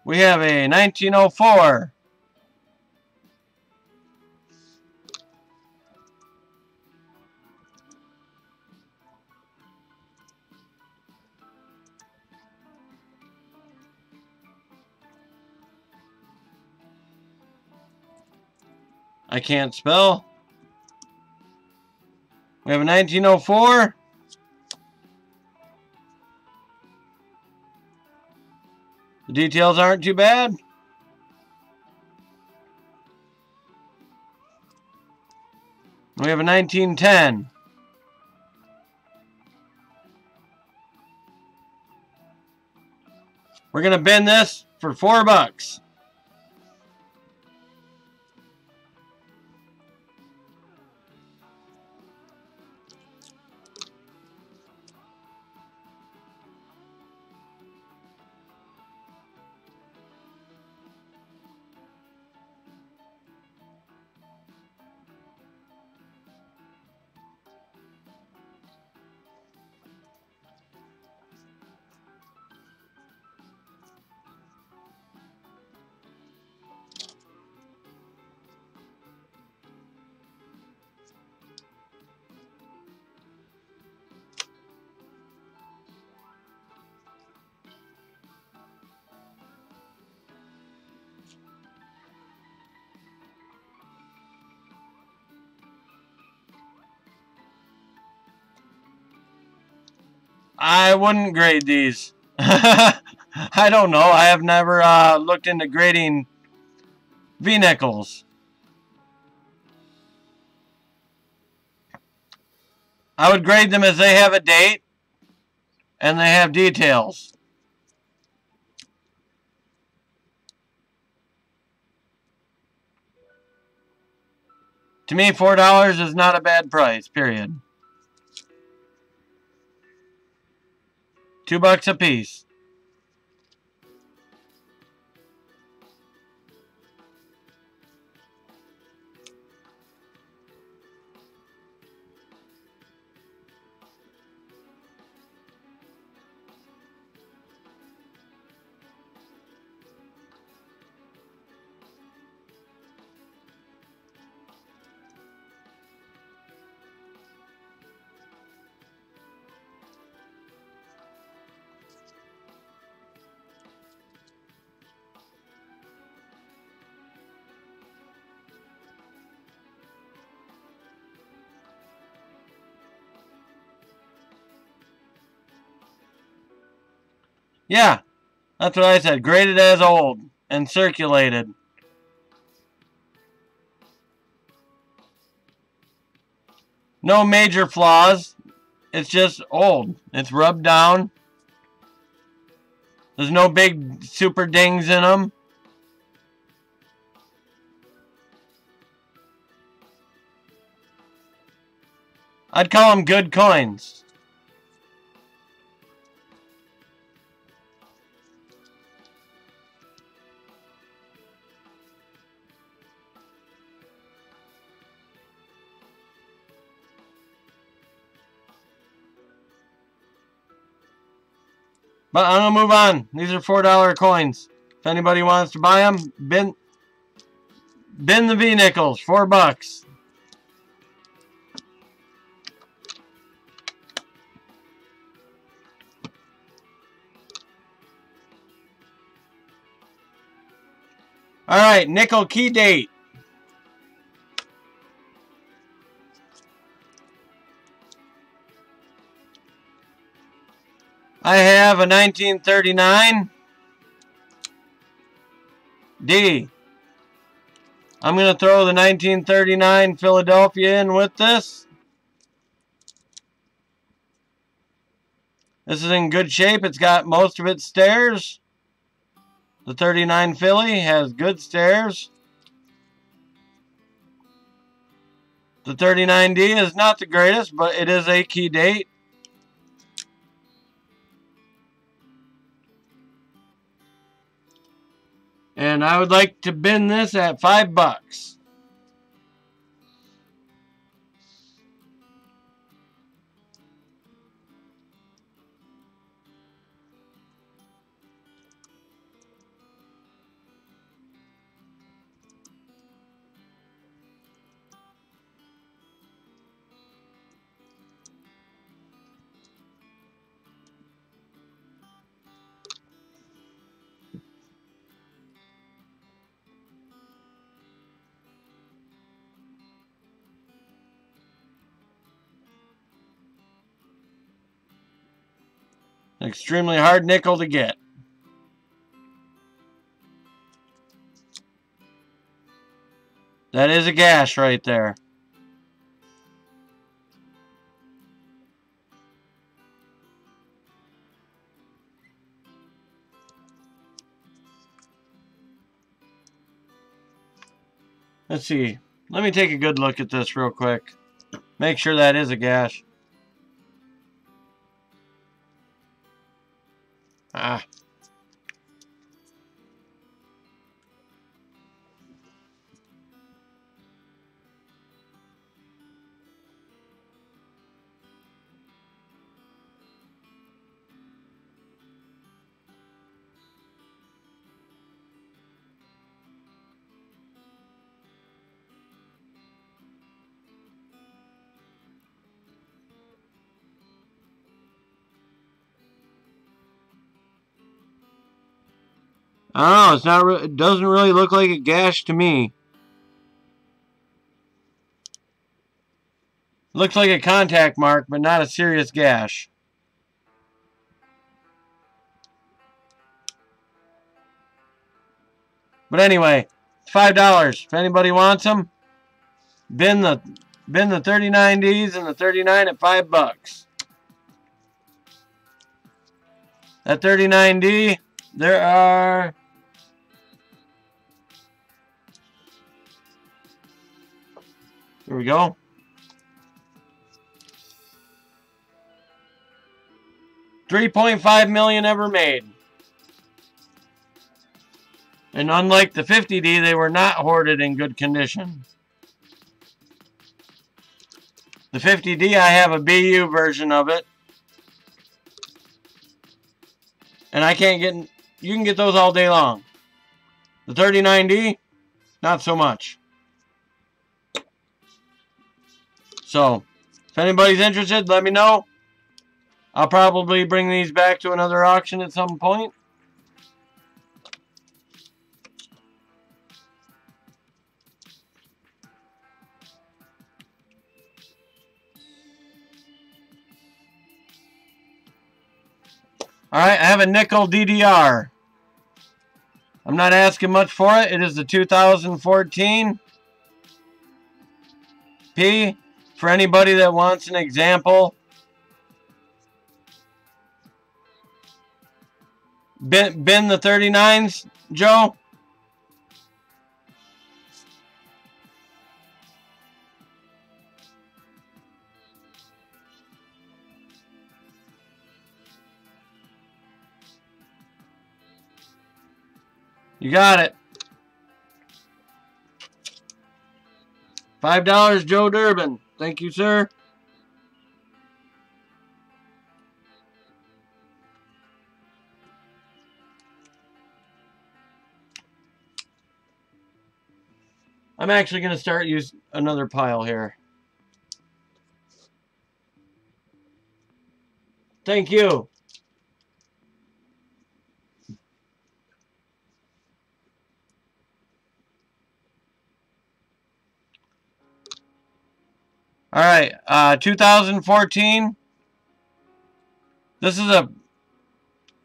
We have a 1904. I can't spell. We have a 1904. The details aren't too bad. We have a 1910. We're going to bin this for $4. I wouldn't grade these. I don't know. I have never looked into grading V-nickels. I would grade them as they have a date and they have details. To me, $4 is not a bad price, period. $2 a piece. Yeah, that's what I said. Graded as old and circulated. No major flaws. It's just old. It's rubbed down. There's no big super dings in them. I'd call them good coins. But I'm going to move on. These are $4 coins. If anybody wants to buy them, bin the V-nickels. $4. All right, nickel key date. I have a 1939 D. I'm going to throw the 1939 Philadelphia in with this. This is in good shape. It's got most of its stairs. The 39 Philly has good stairs. The 39D is not the greatest, but it is a key date. And I would like to bin this at $5. Extremely hard nickel to get. That is a gash right there. Let's see. Let me take a good look at this real quick. Make sure that is a gash. Ah. I don't know. It's not. It doesn't really look like a gash to me. Looks like a contact mark, but not a serious gash. But anyway, it's $5. If anybody wants them, bin the 39Ds and the 39 at $5. That 39D, there are. Here we go. $3.5 million ever made. And unlike the 50D, they were not hoarded in good condition. The 50D, I have a BU version of it. And I can't get... You can get those all day long. The 39D, not so much. So, if anybody's interested, let me know. I'll probably bring these back to another auction at some point. Alright, I have a nickel DDR. I'm not asking much for it. It is the 2014 P. For anybody that wants an example, bin the 39s, Joe. You got it. $5, Joe Durbin. Thank you, sir. I'm actually going to start using another pile here. Thank you. All right, 2014. This is a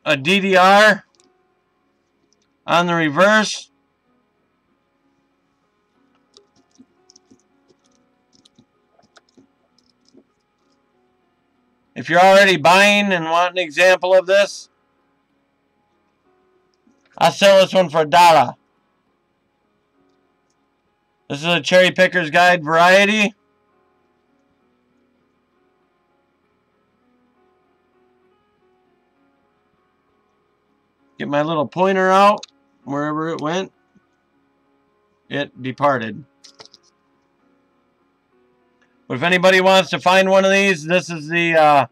DDR on the reverse. If you're already buying and want an example of this, I'll sell this one for $1. This is a Cherry Picker's Guide variety. Get my little pointer out. Wherever it went, it departed. But if anybody wants to find one of these, this is a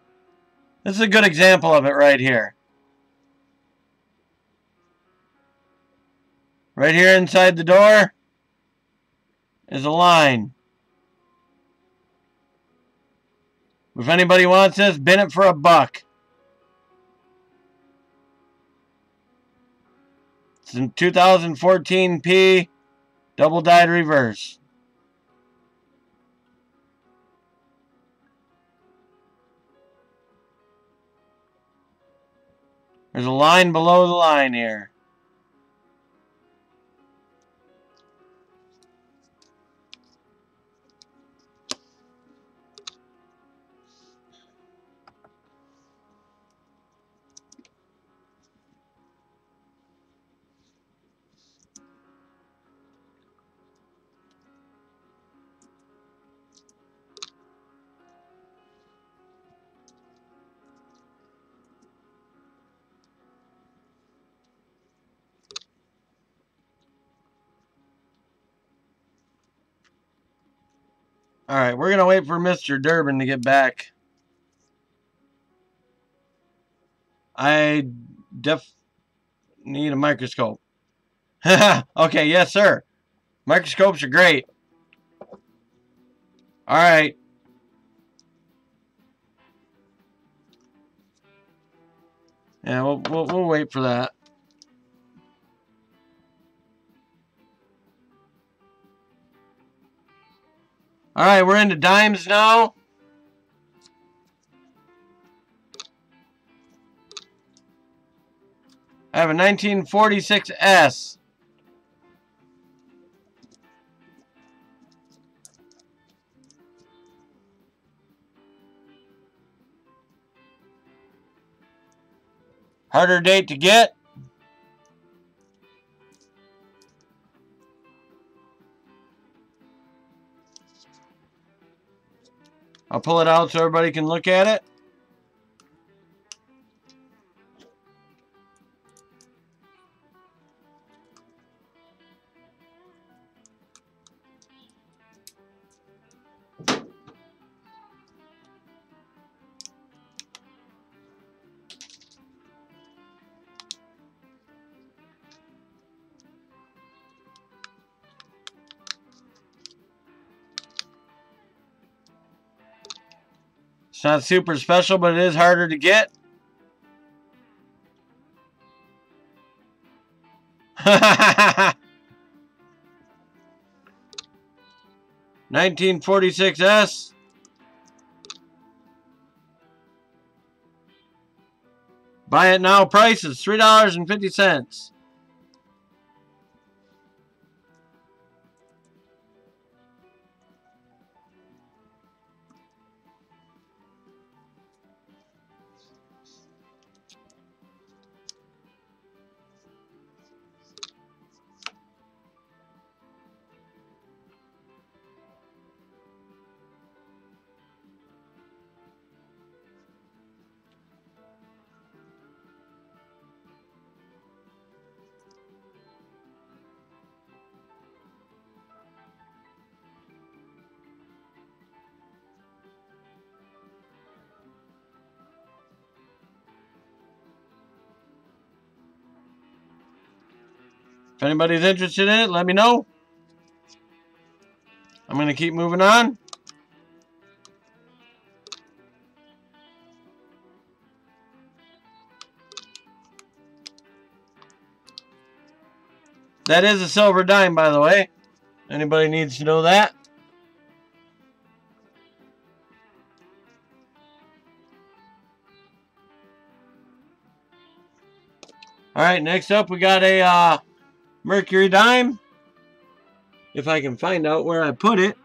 good example of it right here. Right here inside the door is a line. If anybody wants this, bin it for $1. It's in 2014 P double dyed reverse. There's a line below the line here. All right, we're going to wait for Mr. Durbin to get back. I need a microscope. Okay, yes, sir. Microscopes are great. All right. Yeah, we'll wait for that. All right, we're into dimes now. I have a 1946S. Harder date to get. I'll pull it out so everybody can look at it. It's not super special, but it is harder to get. 1946S. Buy it now. Price is $3.50. If anybody's interested in it, let me know. I'm going to keep moving on. That is a silver dime, by the way. Anybody needs to know that? All right, next up we got a mercury dime. If I can find out where I put it.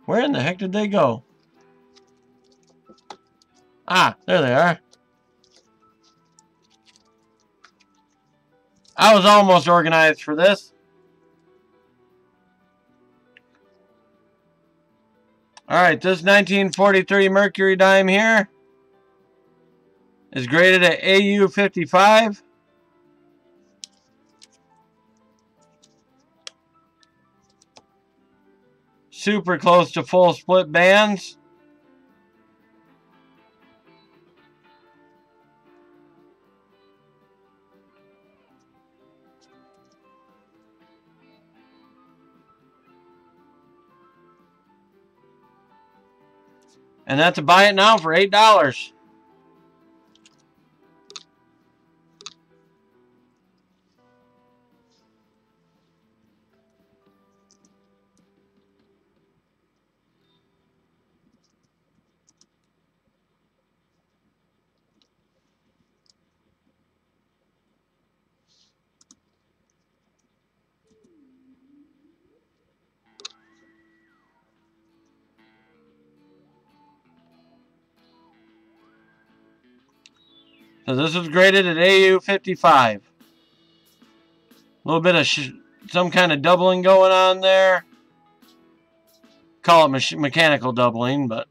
Where in the heck did they go? Ah, there they are. I was almost organized for this. Alright, this 1943 mercury dime here is graded at AU 55. Super close to full split bands. And that's to buy it now for $8. So this is graded at AU 55. A little bit of some kind of doubling going on there. Call it mechanical doubling, but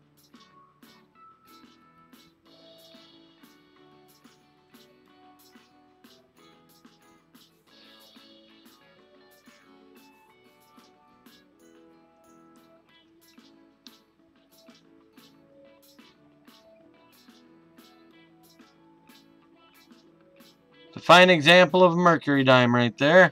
it's a fine example of a mercury dime right there.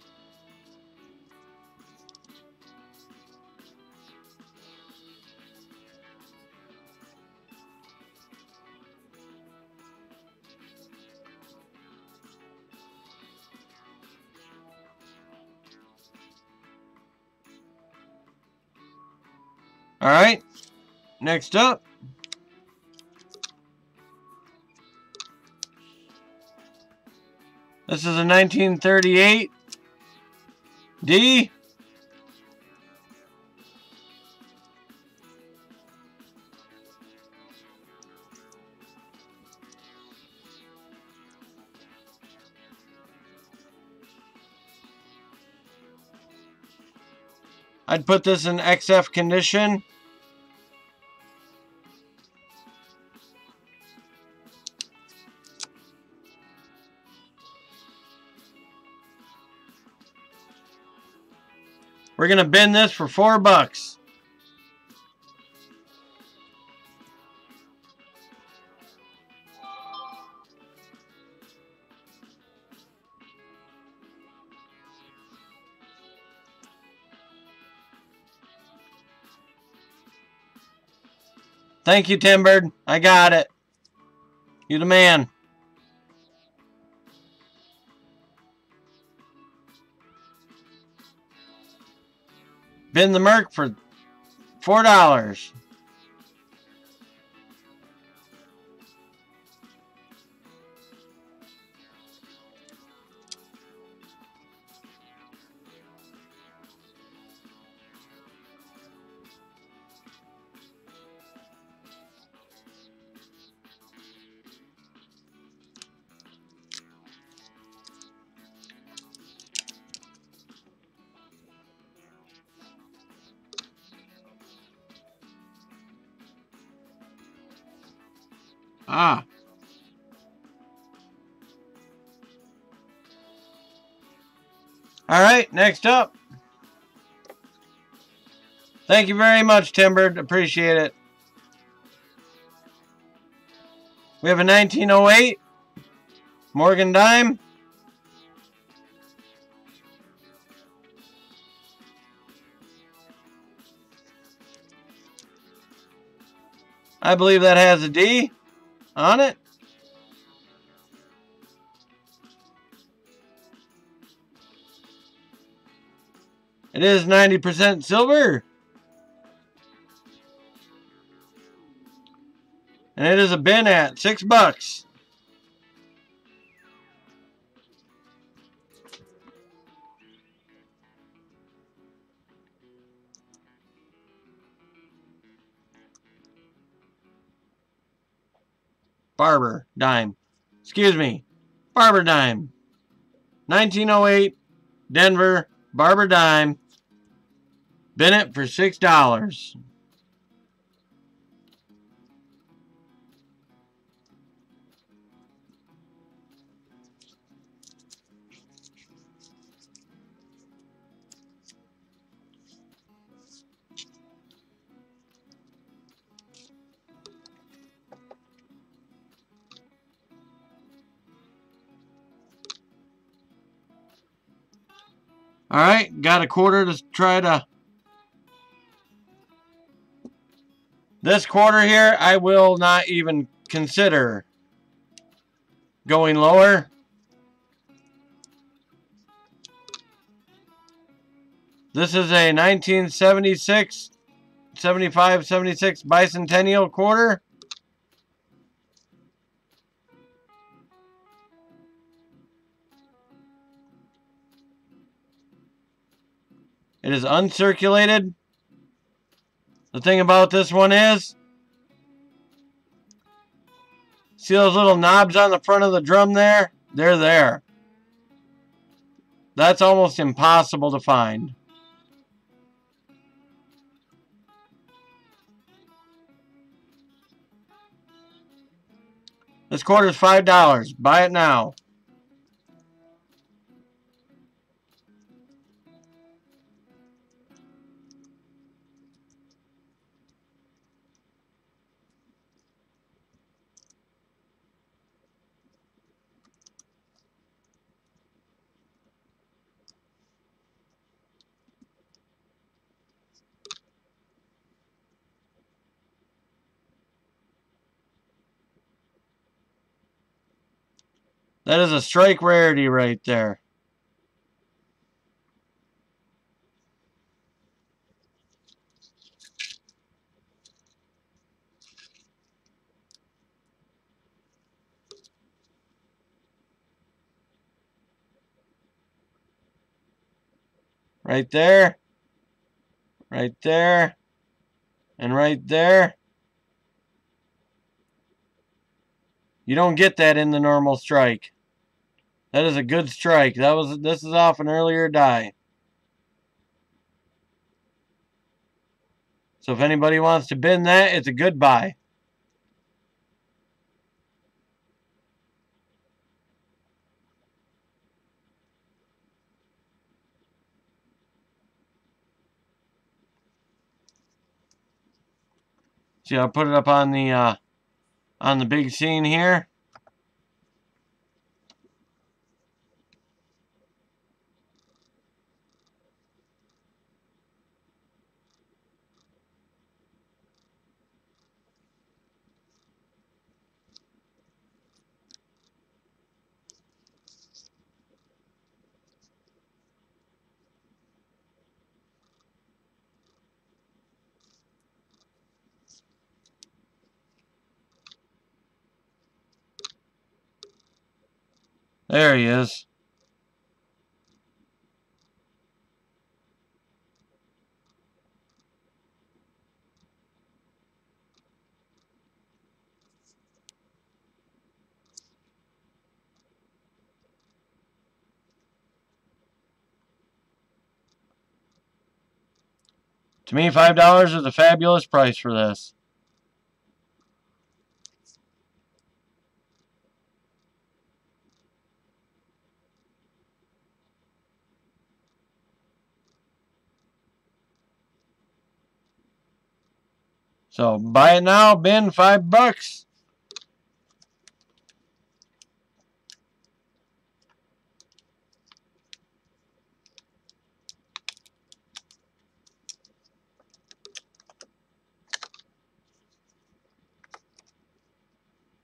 All right, next up. This is a 1938 D. I'd put this in XF condition. We're going to bin this for $4. Thank you, Timbird. I got it. You the man. Bin the Merc for $4. Ah. All right, next up. Thank you very much, Timbird. Appreciate it. We have a 1908 Morgan dime. I believe that has a D on it. It is 90% silver. And it is a bin at $6. Barber dime. Excuse me. Barber dime. 1908 Denver Barber dime. Bennett for $6. All right, got a quarter to try to. This quarter here, I will not even consider going lower. This is a 1976, 75, 76 bicentennial quarter. It is uncirculated. The thing about this one is, see those little knobs on the front of the drum there? They're there. That's almost impossible to find. This quarter is $5. Buy it now. That is a strike rarity right there. Right there. Right there. And right there. You don't get that in the normal strike. That is a good strike. This is off an earlier die. So if anybody wants to bin that, it's a good buy. See, I'll put it up on the big scene here. There he is. To me, $5 is a fabulous price for this. So buy it now, bin $5.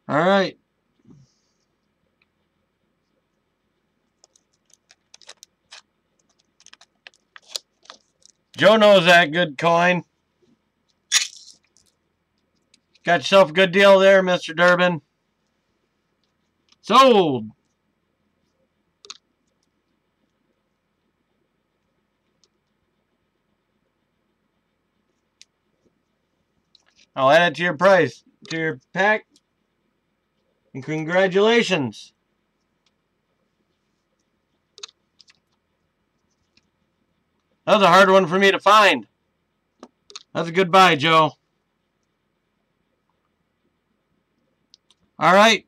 All right. Joe knows that good coin. Got yourself a good deal there, Mr. Durbin. Sold. I'll add it to your price, to your pack. And congratulations. That was a hard one for me to find. That's a good buy, Joe. All right.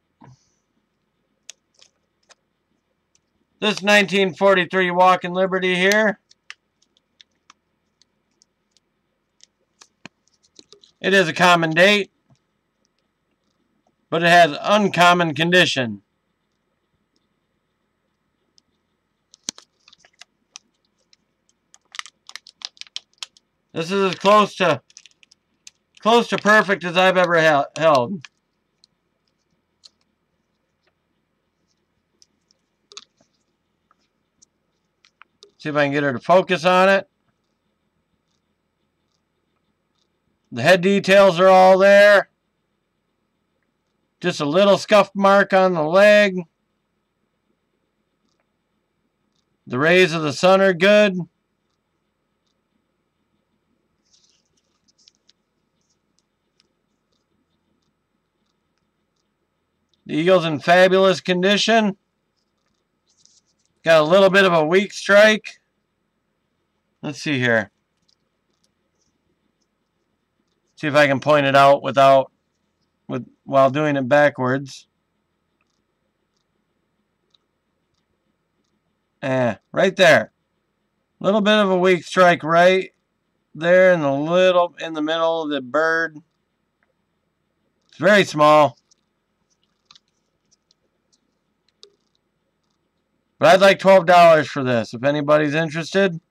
This 1943 Walk in Liberty here. It is a common date, but it has uncommon condition. This is as close to perfect as I've ever held. See if I can get her to focus on it. The head details are all there. Just a little scuff mark on the leg. The rays of the sun are good. The eagle's in fabulous condition. Got a little bit of a weak strike. Let's see here. See if I can point it out while doing it backwards. Right there. A little bit of a weak strike right there in the middle of the bird. It's very small. But I'd like $12 for this if anybody's interested.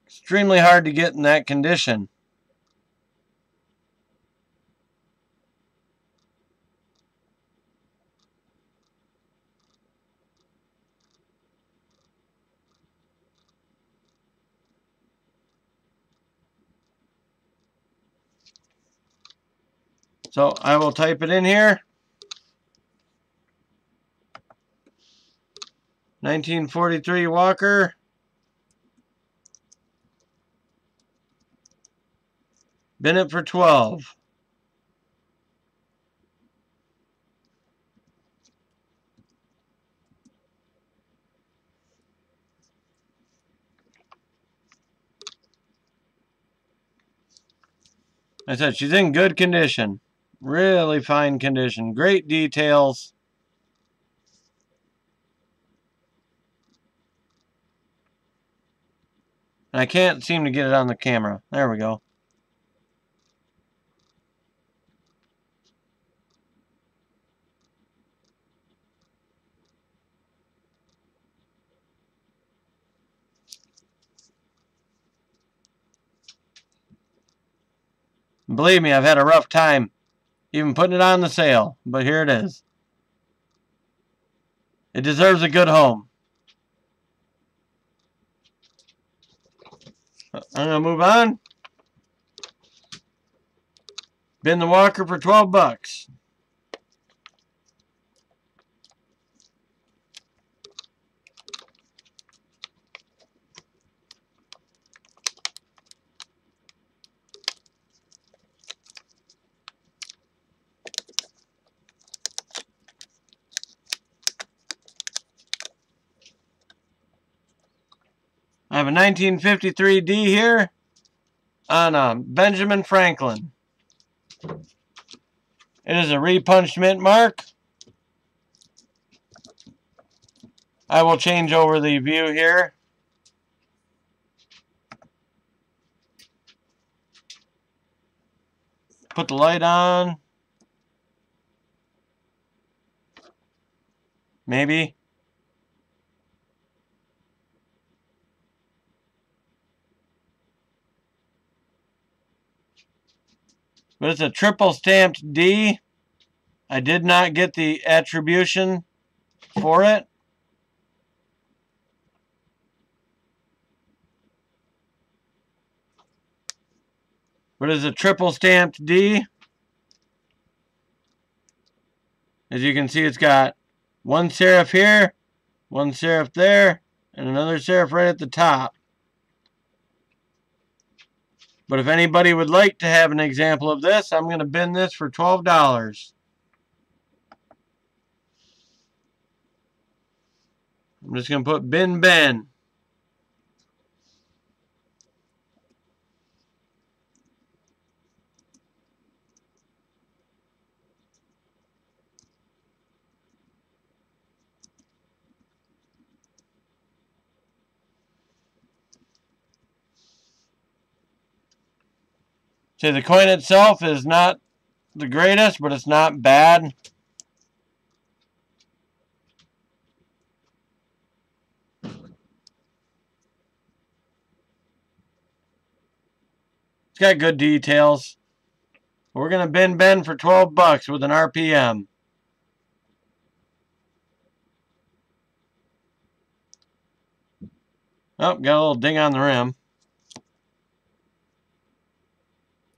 Extremely hard to get in that condition. So I will type it in here. 1943 Walker. Bennett for 12. I said she's in good condition. Really fine condition. Great details. And I can't seem to get it on the camera. There we go. Believe me, I've had a rough time even putting it on the sale, but here it is. It deserves a good home. I'm going to move on. Bin the Walker for 12 bucks. I have a 1953 D here on Benjamin Franklin. It is a repunched mint mark. I will change over the view here. Put the light on. Maybe. But it's a triple stamped D. I did not get the attribution for it. But it's a triple stamped D. As you can see, it's got one serif here, one serif there, and another serif right at the top. But if anybody would like to have an example of this, I'm going to bin this for $12. I'm just going to put bin Ben. See, the coin itself is not the greatest, but it's not bad. It's got good details. We're going to bin Ben for 12 bucks with an RPM. Oh, got a little ding on the rim.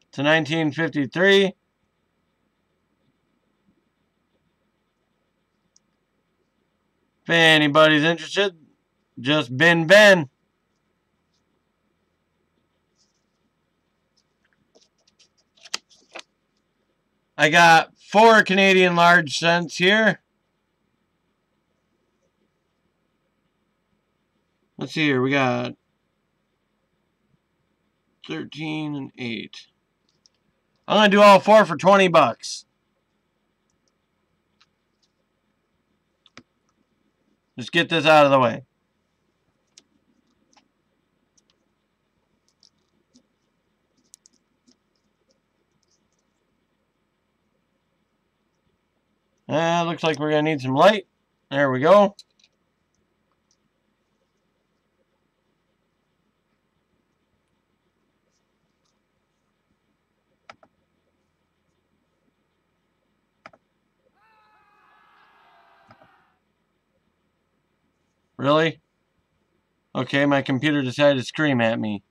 It's a 1953. If anybody's interested, just bin Ben. I got 4 Canadian large cents here. Let's see here. We got 13 and 8. I'm going to do all 4 for 20 bucks. Just get this out of the way. Looks like we're going to need some light. There we go. Really? Okay, my computer decided to scream at me.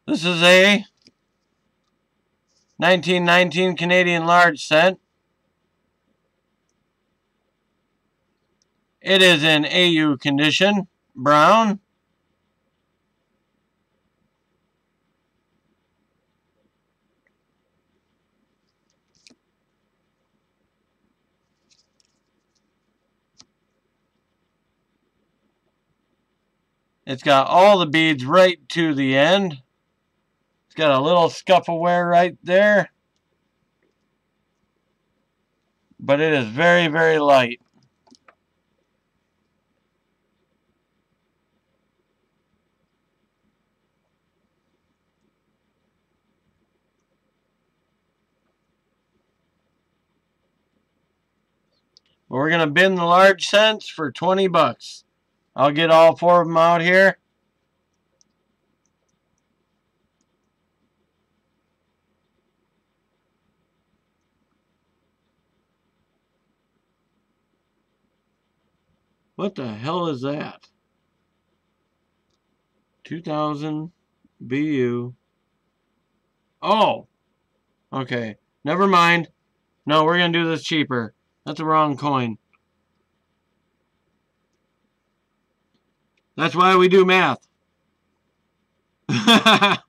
This is a 1919 Canadian large cent. It is in AU condition, brown. It's got all the beads right to the end. It's got a little scuffle wear right there. But it is very, very light. We're going to bin the large cents for 20 bucks. I'll get all 4 of them out here. What the hell is that? 2000 BU. Oh, okay. Never mind. No, we're going to do this cheaper. That's the wrong coin. That's why we do math. $18.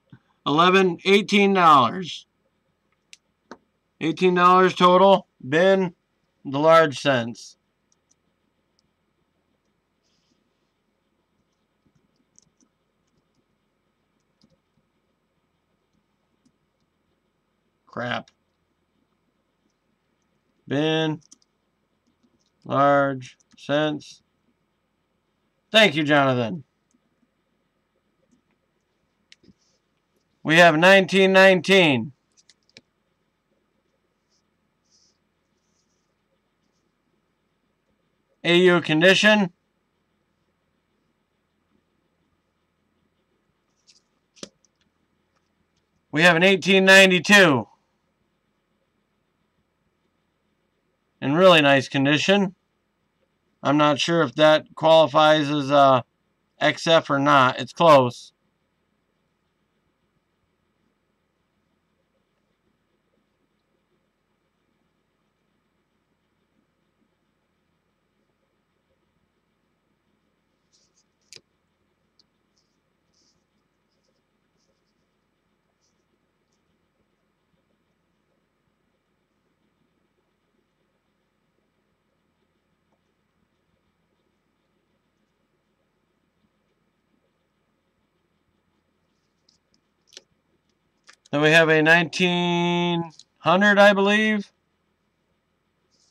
$18 total. Bin the large cents. Crap. Bin large cents. Thank you, Jonathan. We have 1919. AU condition. We have an 1892. in really nice condition. I'm not sure if that qualifies as XF or not. It's close. Then we have a 1900, I believe.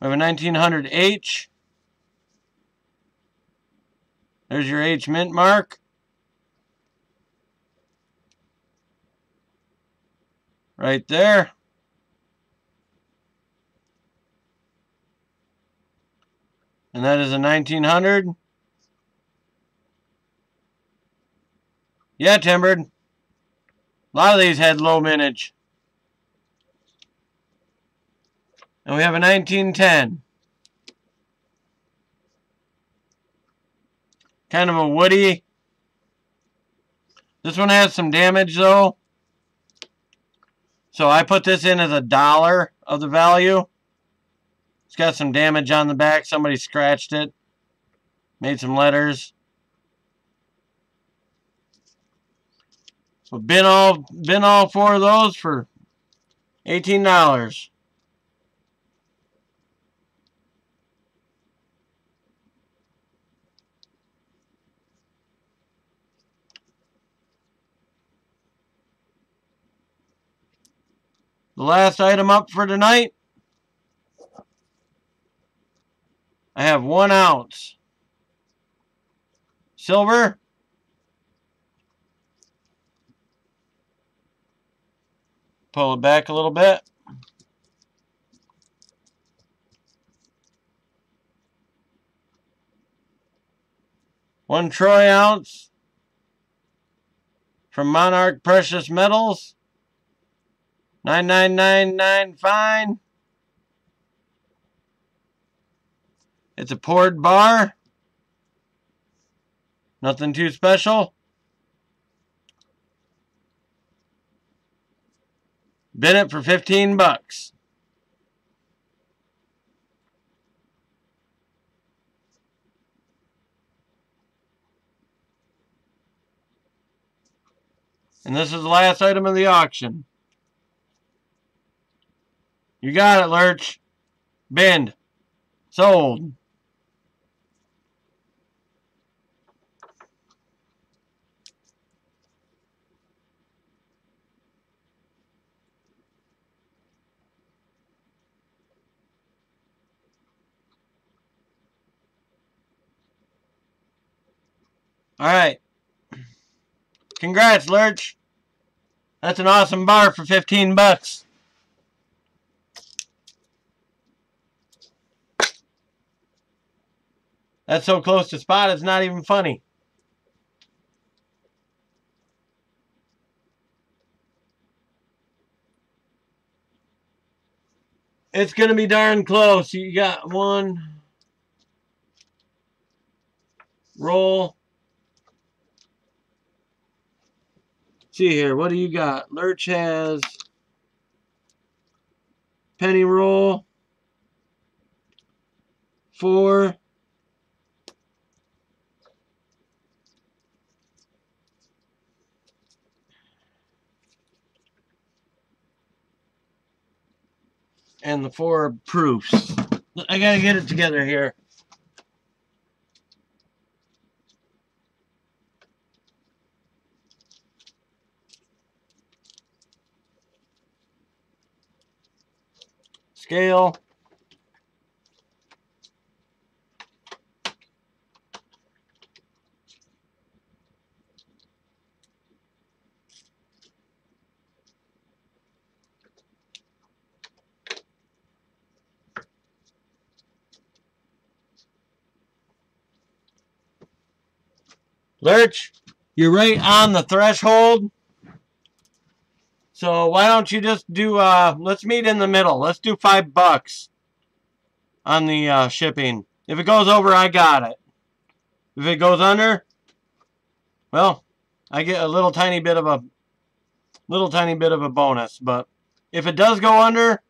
We have a 1900H. There's your H mint mark. Right there. And that is a 1900. Yeah, timbered. A lot of these had low mintage. And we have a 1910. Kind of a woody. This one has some damage though. So I put this in as $1 of the value. It's got some damage on the back. Somebody scratched it. Made some letters. So been all 4 of those for $18. The last item up for tonight, I have 1 ounce silver. Pull it back a little bit. One troy ounce from Monarch Precious Metals. 9999 fine. It's a poured bar. Nothing too special. Bid it for $15. And this is the last item of the auction. You got it, Lurch. Bend. Sold. All right. Congrats, Lurch. That's an awesome bar for $15. That's so close to spot, it's not even funny. It's going to be darn close. You got 1 roll. See here, what do you got? Lurch has penny roll, 4. And the 4 proofs. I gotta get it together here. Scale. Lurch, you're right on the threshold. So why don't you just do, let's meet in the middle. Let's do $5. on the shipping. If it goes over, I got it. If it goes under, well, I get a little tiny bit of a bonus. But if it does go under,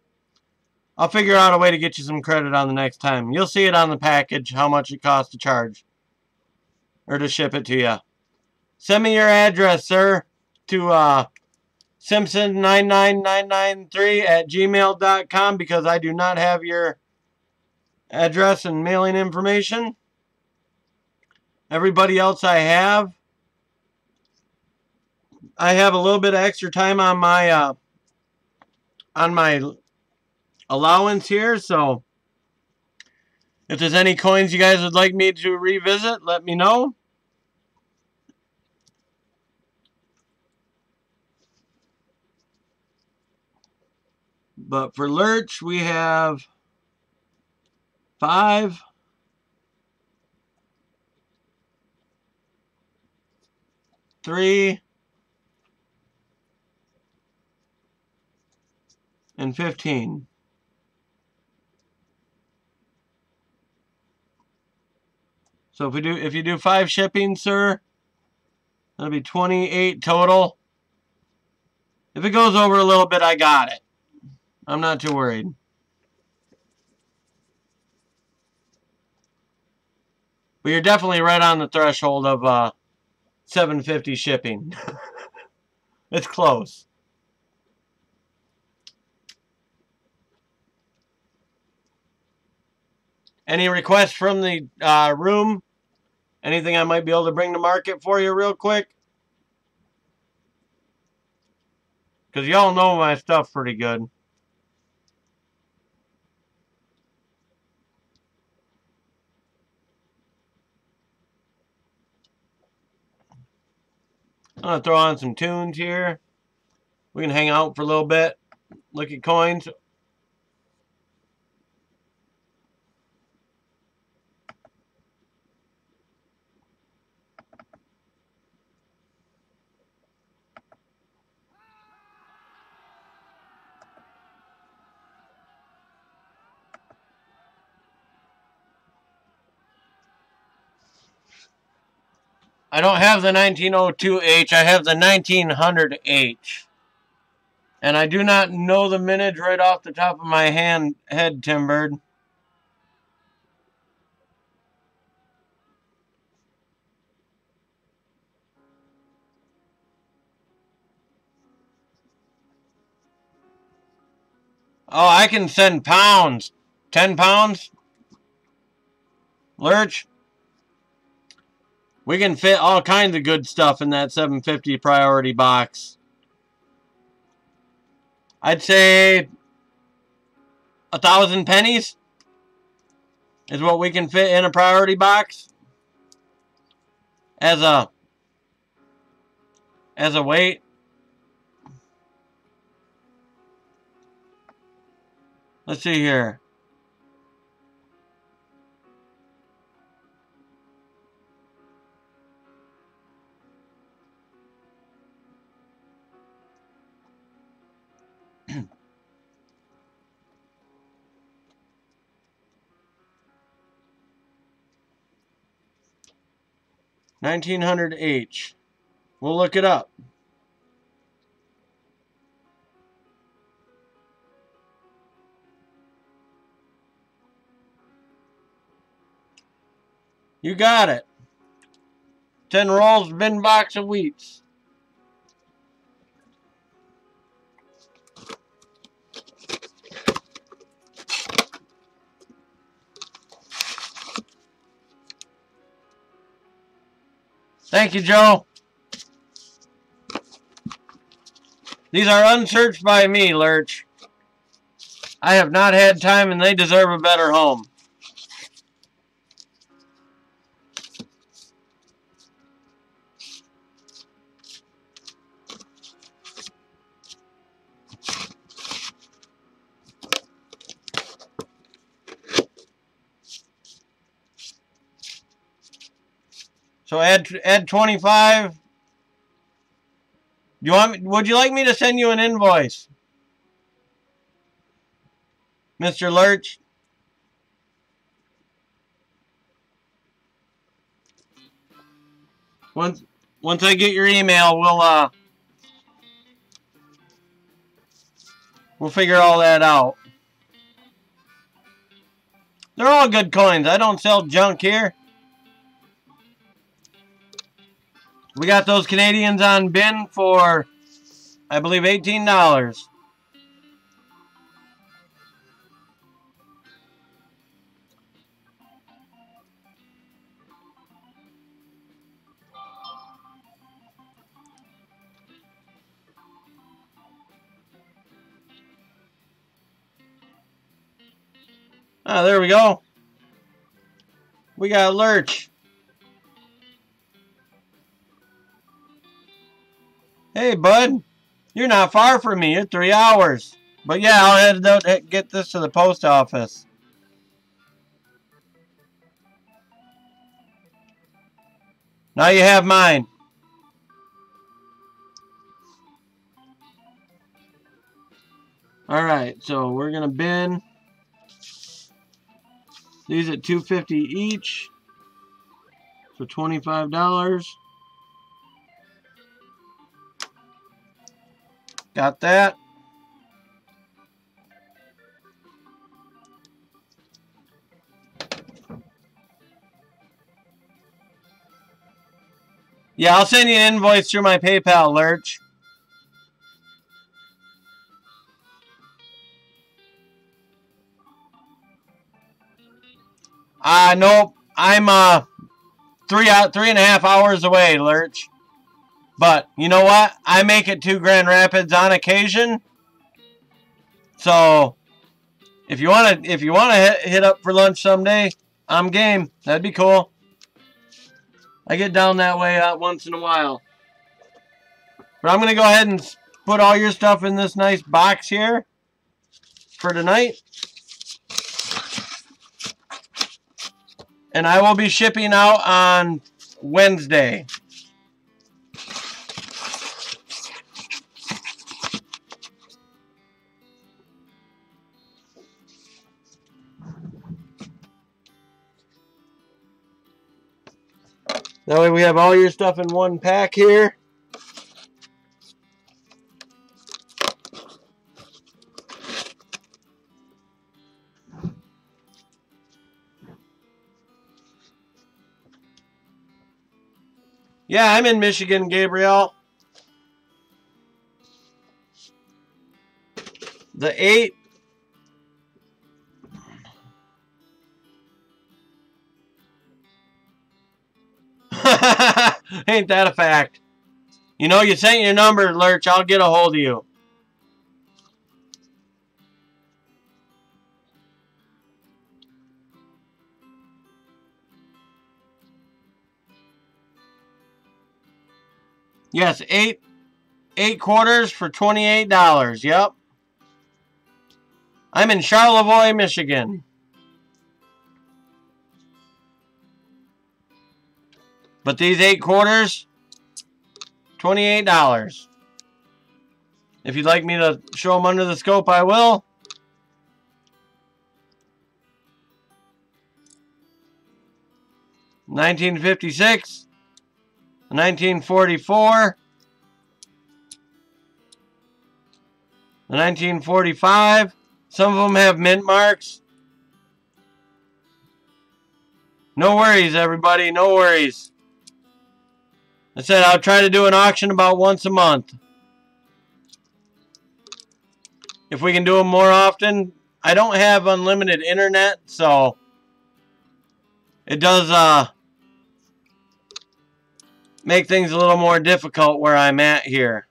I'll figure out a way to get you some credit on the next time. You'll see it on the package, how much it costs to charge or to ship it to you. Send me your address, sir, to simpson99993@gmail.com because I do not have your address and mailing information. Everybody else I have a little bit of extra time on my allowance here, so if there's any coins you guys would like me to revisit, let me know. But for Lurch, we have 5, 3, and 15. So if you do 5 shipping, sir, that'll be 28 total. If it goes over a little bit, I got it. I'm not too worried. But you're definitely right on the threshold of $7.50 shipping. It's close. Any requests from the room? Anything I might be able to bring to market for you real quick? Because y'all know my stuff pretty good. I'm going to throw on some tunes here. We can hang out for a little bit. Look at coins. I don't have the 1902H. I have the 1900H. And I do not know the mintage right off the top of my head, Tim Bird. Oh, I can send pounds. 10 pounds? Lurch? We can fit all kinds of good stuff in that 750 priority box. I'd say 1,000 pennies is what we can fit in a priority box as a weight. Let's see here. $1,900H. We'll look it up. You got it. 10 rolls, bin box of wheats. Thank you, Joe. These are unsearched by me, Lurch. I have not had time and they deserve a better home. So add 25. Would you like me to send you an invoice, Mr. Lurch? Once I get your email, we'll figure all that out. They're all good coins. I don't sell junk here. We got those Canadians on bin for, I believe, $18. Ah, there we go. We got Lurch. Hey, bud. You're not far from me. You're 3 hours. But yeah, I'll head out and get this to the post office. Now you have mine. Alright, so we're going to bin these at $2.50 each. So $25. Got that. Yeah, I'll send you an invoice through my PayPal, Lurch. Nope. I'm 3.5 hours away, Lurch. But you know what? I make it to Grand Rapids on occasion. So if you wanna hit up for lunch someday, I'm game. That'd be cool. I get down that way once in a while. But I'm gonna go ahead and put all your stuff in this nice box here for tonight. And I will be shipping out on Wednesday. That way we have all your stuff in one pack here. Yeah, I'm in Michigan, Gabriel. The 8. Ain't that a fact? You know, you sent your number, Lurch. I'll get a hold of you. Yes, 8 quarters for $28. Yep. I'm in Charlevoix, Michigan. But these 8 quarters, $28. If you'd like me to show them under the scope, I will. $19.56, $19.44, the $19.45. Some of them have mint marks. No worries, everybody. No worries. I said I'll try to do an auction about once a month. If we can do them more often. I don't have unlimited internet, so it does make things a little more difficult where I'm at here.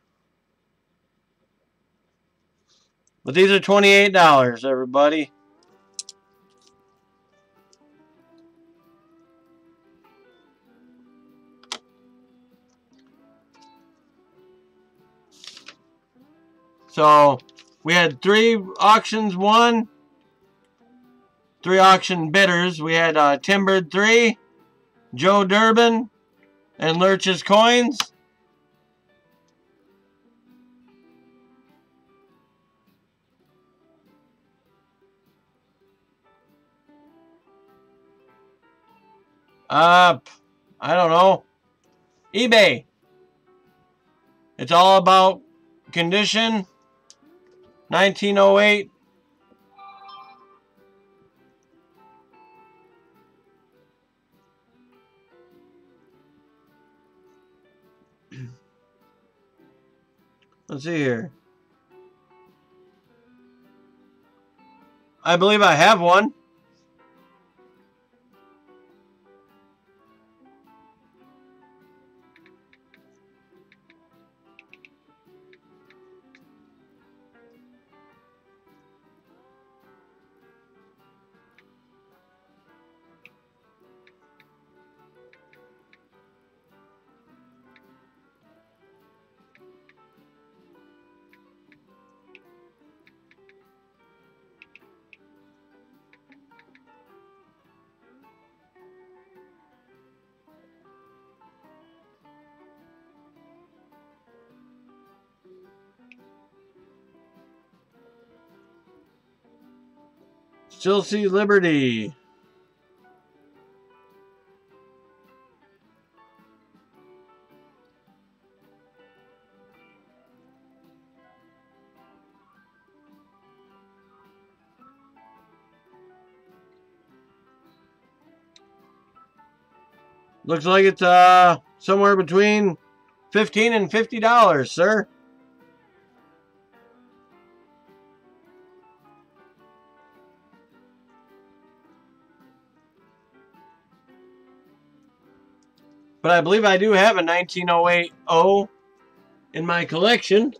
But these are $28, everybody. So we had 3 auctions won, 3 auction bidders. We had Timbered 3, Joe Durbin, and Lurch's Coins. I don't know. eBay. It's all about condition. 1908. Let's see here. I believe I have one. Still see Liberty. Looks like it's somewhere between $15 and $50, sir. But I believe I do have a 1908 O in my collection.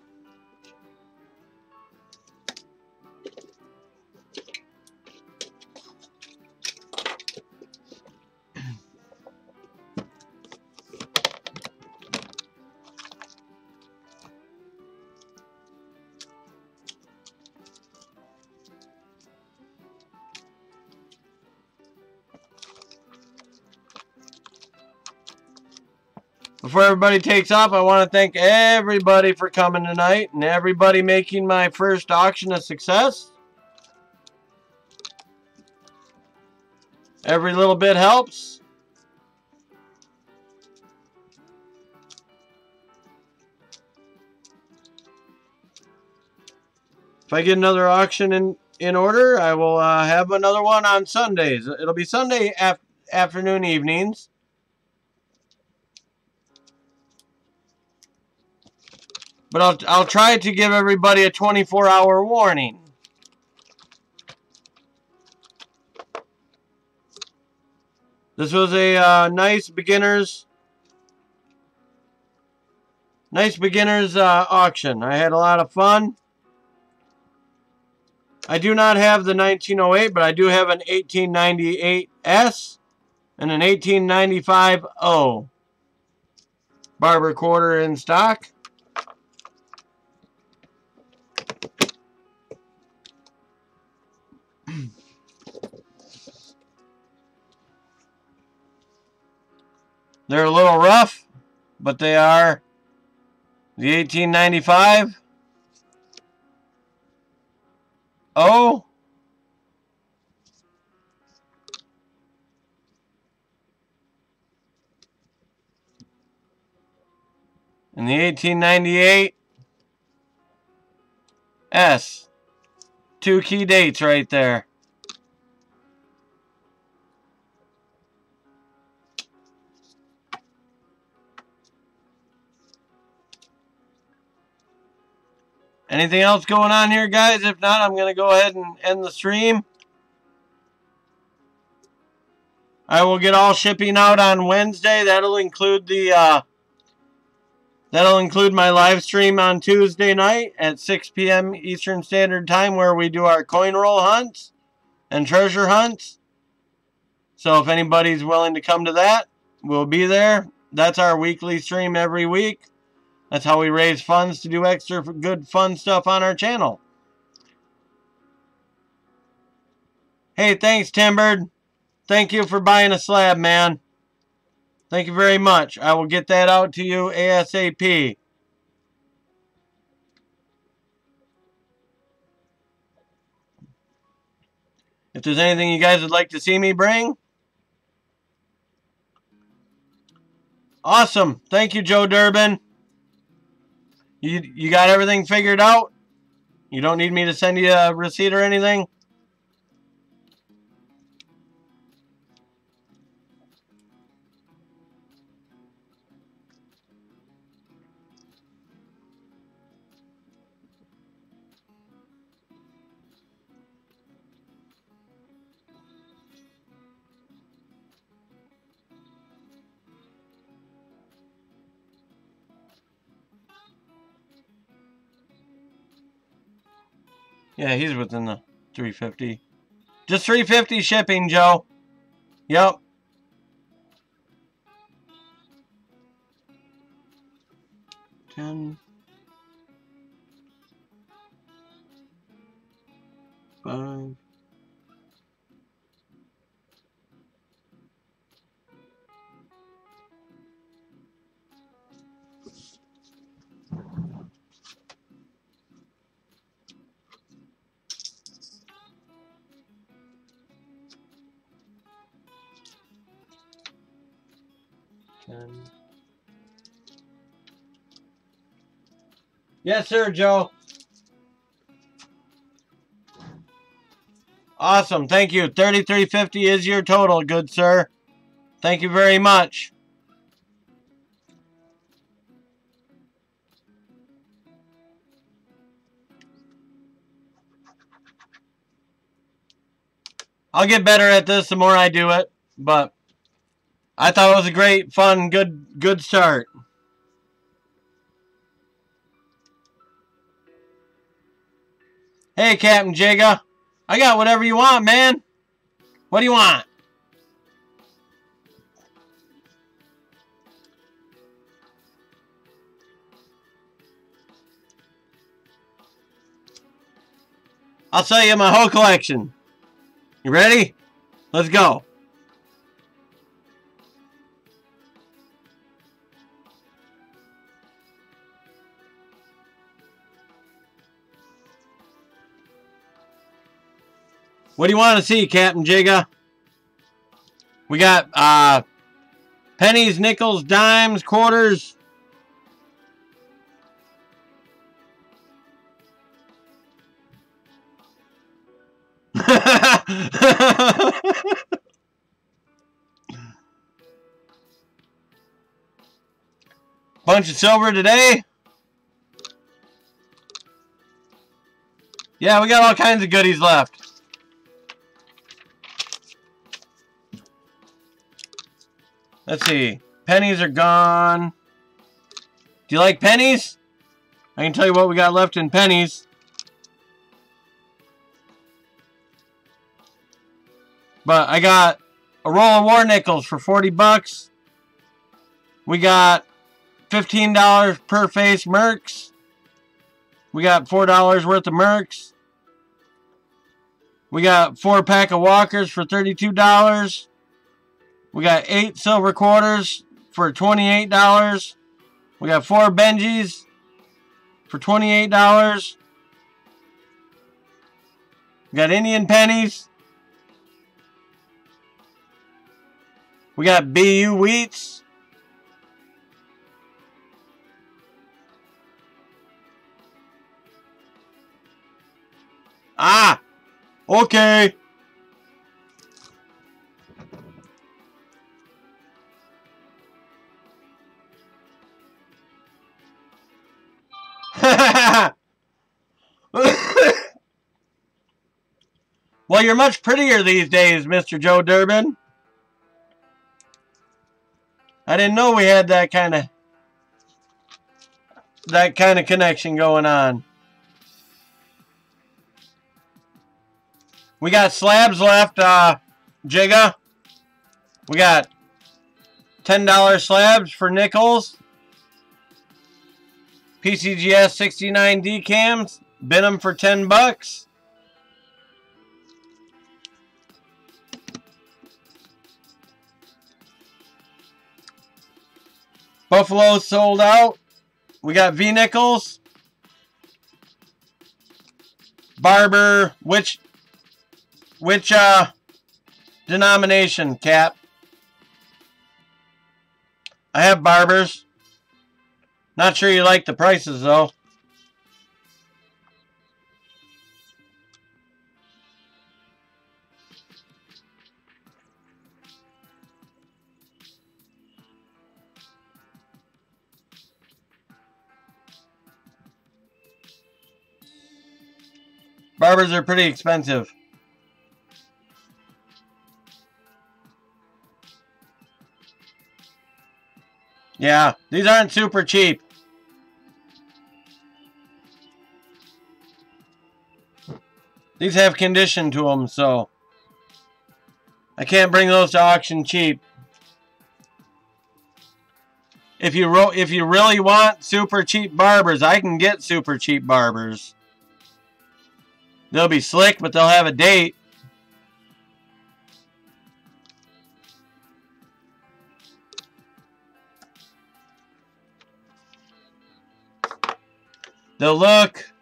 Before everybody takes off, I want to thank everybody for coming tonight and everybody making my first auction a success. Every little bit helps. If I get another auction in order, I will have another one on Sundays. It'll be Sunday afternoon, evenings. But I'll try to give everybody a 24-hour warning. This was a nice beginners auction. I had a lot of fun. I do not have the 1908, but I do have an 1898S and an 1895 O. Barber quarter in stock. They're a little rough, but they are the 1895 O. And the 1898 S. Two key dates right there. Anything else going on here, guys? If not, I'm going to go ahead and end the stream. I will get all shipping out on Wednesday. That'll include the that'll include my live stream on Tuesday night at 6 p.m. Eastern Standard Time, where we do our coin roll hunts and treasure hunts. So if anybody's willing to come to that, we'll be there. That's our weekly stream every week. That's how we raise funds to do extra good fun stuff on our channel. Hey, thanks, Timberd. Thank you for buying a slab, man. Thank you very much. I will get that out to you ASAP. If there's anything you guys would like to see me bring, Awesome. Thank you, Joe Durbin. You got everything figured out? You don't need me to send you a receipt or anything? Yeah, he's within the 350. Just 350 shipping, Joe. Yep. $10, $5. Yes, sir, Joe. Awesome. Thank you. $33.50 is your total, good sir. Thank you very much. I'll get better at this the more I do it, but I thought it was a great, fun, good start. Hey, Captain Jigga. I got whatever you want, man. What do you want? I'll sell you my whole collection. You ready? Let's go. What do you want to see, Captain Jigga? We got pennies, nickels, dimes, quarters. Bunch of silver today. Yeah, we got all kinds of goodies left. Let's see. Pennies are gone. Do you like pennies? I can tell you what we got left in pennies. But I got a roll of war nickels for 40 bucks. We got $15 per face Mercs. We got $4 worth of Mercs. We got 4-pack of Walkers for $32. We got 8 silver quarters for $28. We got 4 Benjis for $28. We got Indian pennies. We got BU wheats. Ah, okay. Well, you're much prettier these days, Mr. Joe Durbin. I didn't know we had that kind of connection going on. We got slabs left, Jigga. We got $10 slabs for nickels. PCGS 69 decams. Bid them for 10 bucks. Buffalo sold out. We got V-nickels. Barber, which denomination, Cap? I have barbers. Not sure you like the prices, though. Barbers are pretty expensive. Yeah, these aren't super cheap. These have condition to them, so I can't bring those to auction cheap. If you really want super cheap barbers, I can get super cheap barbers. They'll be slick, but they'll have a date. They'll look.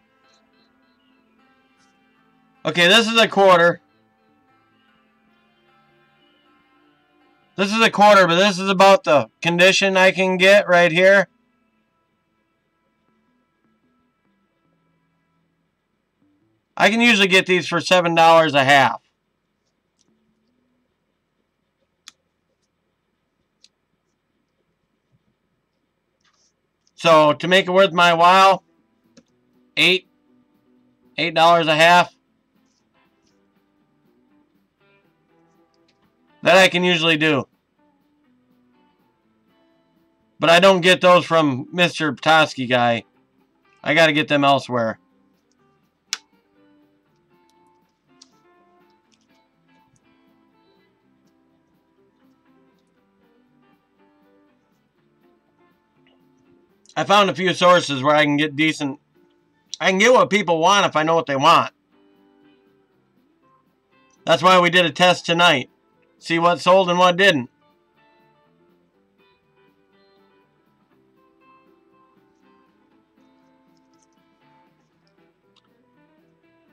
Okay, this is a quarter. This is a quarter, but this is about the condition I can get right here. I can usually get these for $7 a half. So to make it worth my while, $8 a half. That I can usually do. But I don't get those from Mr. Petoskey guy. I got to get them elsewhere. I found a few sources where I can get decent. I can get what people want if I know what they want. That's why we did a test tonight. See what sold and what didn't.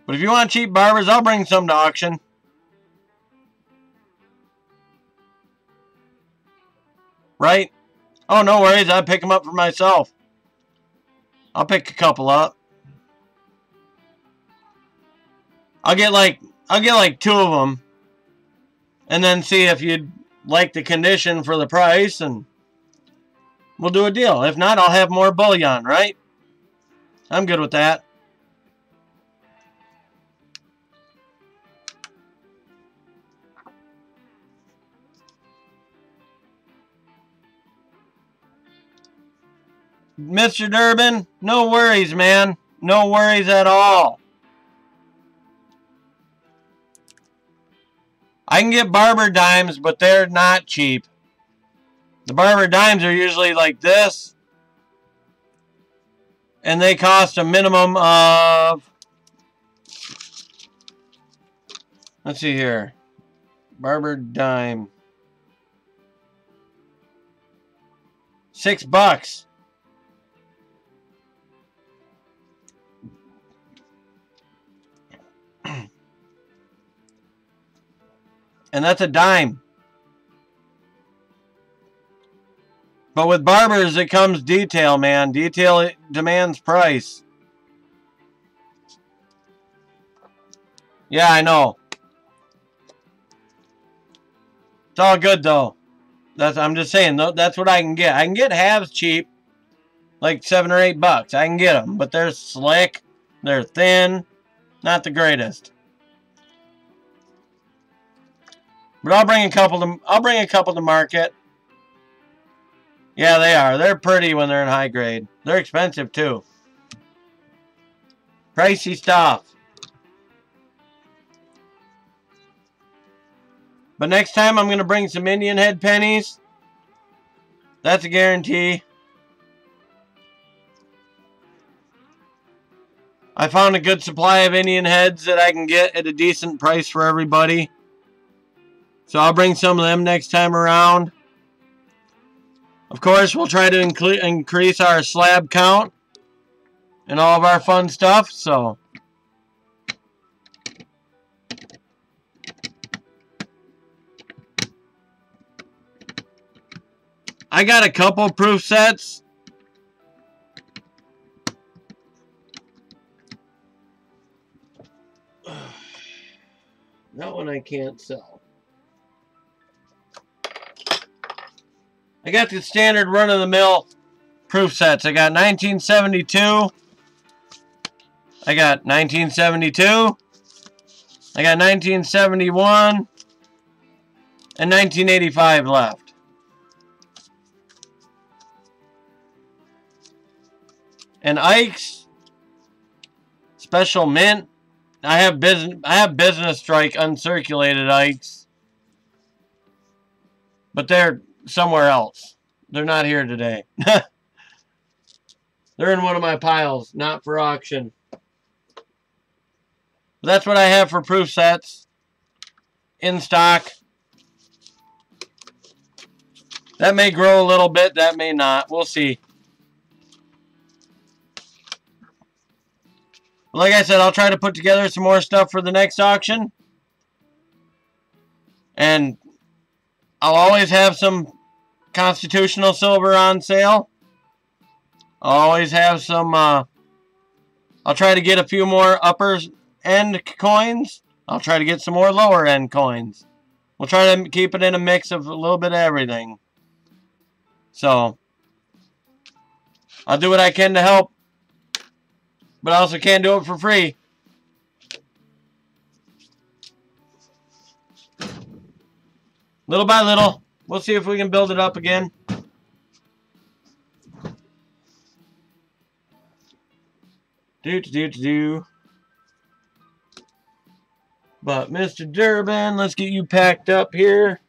But if you want cheap barbers, I'll bring some to auction. Right? Oh, no worries. I pick them up for myself. I'll pick a couple up. I'll get like 2 of them. And then see if you'd like the condition for the price, and we'll do a deal. If not, I'll have more bullion, right? I'm good with that. Mr. Durbin, no worries, man. No worries at all. I can get barber dimes, but they're not cheap. The barber dimes are usually like this. And they cost a minimum of... Let's see here. Barber dime. $6. And that's a dime. But with barbers, it comes detail, man. Detail demands price. Yeah, I know. It's all good, though. I'm just saying, that's what I can get. I can get halves cheap, like $7 or $8. I can get them, but they're slick. They're thin. Not the greatest. But I'll bring a couple to market. Yeah, they are. They're pretty when they're in high grade. They're expensive too. Pricey stuff. But next time I'm going to bring some Indian head pennies. That's a guarantee. I found a good supply of Indian heads that I can get at a decent price for everybody. So I'll bring some of them next time around. Of course, we'll try to increase our slab count and all of our fun stuff. So I got a couple proof sets. That one I can't sell. I got the standard run-of-the-mill proof sets. I got 1972. I got 1972. I got 1971. And 1985 left. And Ike's Special Mint. I have business strike uncirculated Ike's. But they're somewhere else. They're not here today. They're in one of my piles, not for auction. That's what I have for proof sets. In stock. That may grow a little bit, that may not. We'll see. Like I said, I'll try to put together some more stuff for the next auction. And I'll always have some constitutional silver on sale. I'll always have some, I'll try to get a few more upper end coins. I'll try to get some more lower end coins. We'll try to keep it in a mix of a little bit of everything. So, I'll do what I can to help. But I also can't do it for free. Little by little. We'll see if we can build it up again. But Mr. Durbin, let's get you packed up here.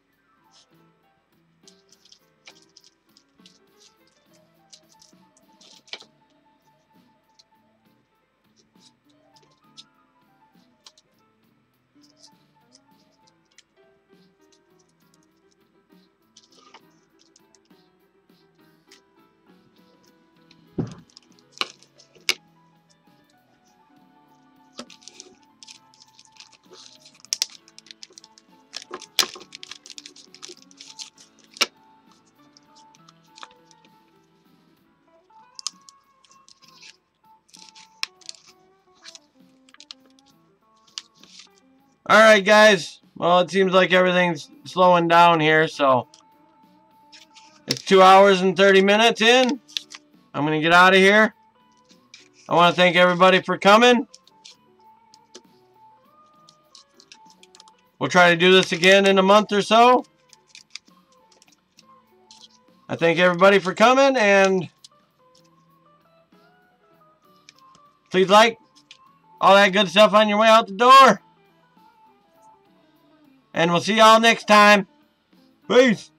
Alright guys, well it seems like everything's slowing down here, so it's 2 hours and 30 minutes in. I'm going to get out of here. I want to thank everybody for coming. We'll try to do this again in a month or so. I thank everybody for coming, and please like all that good stuff on your way out the door. And we'll see y'all next time. Peace.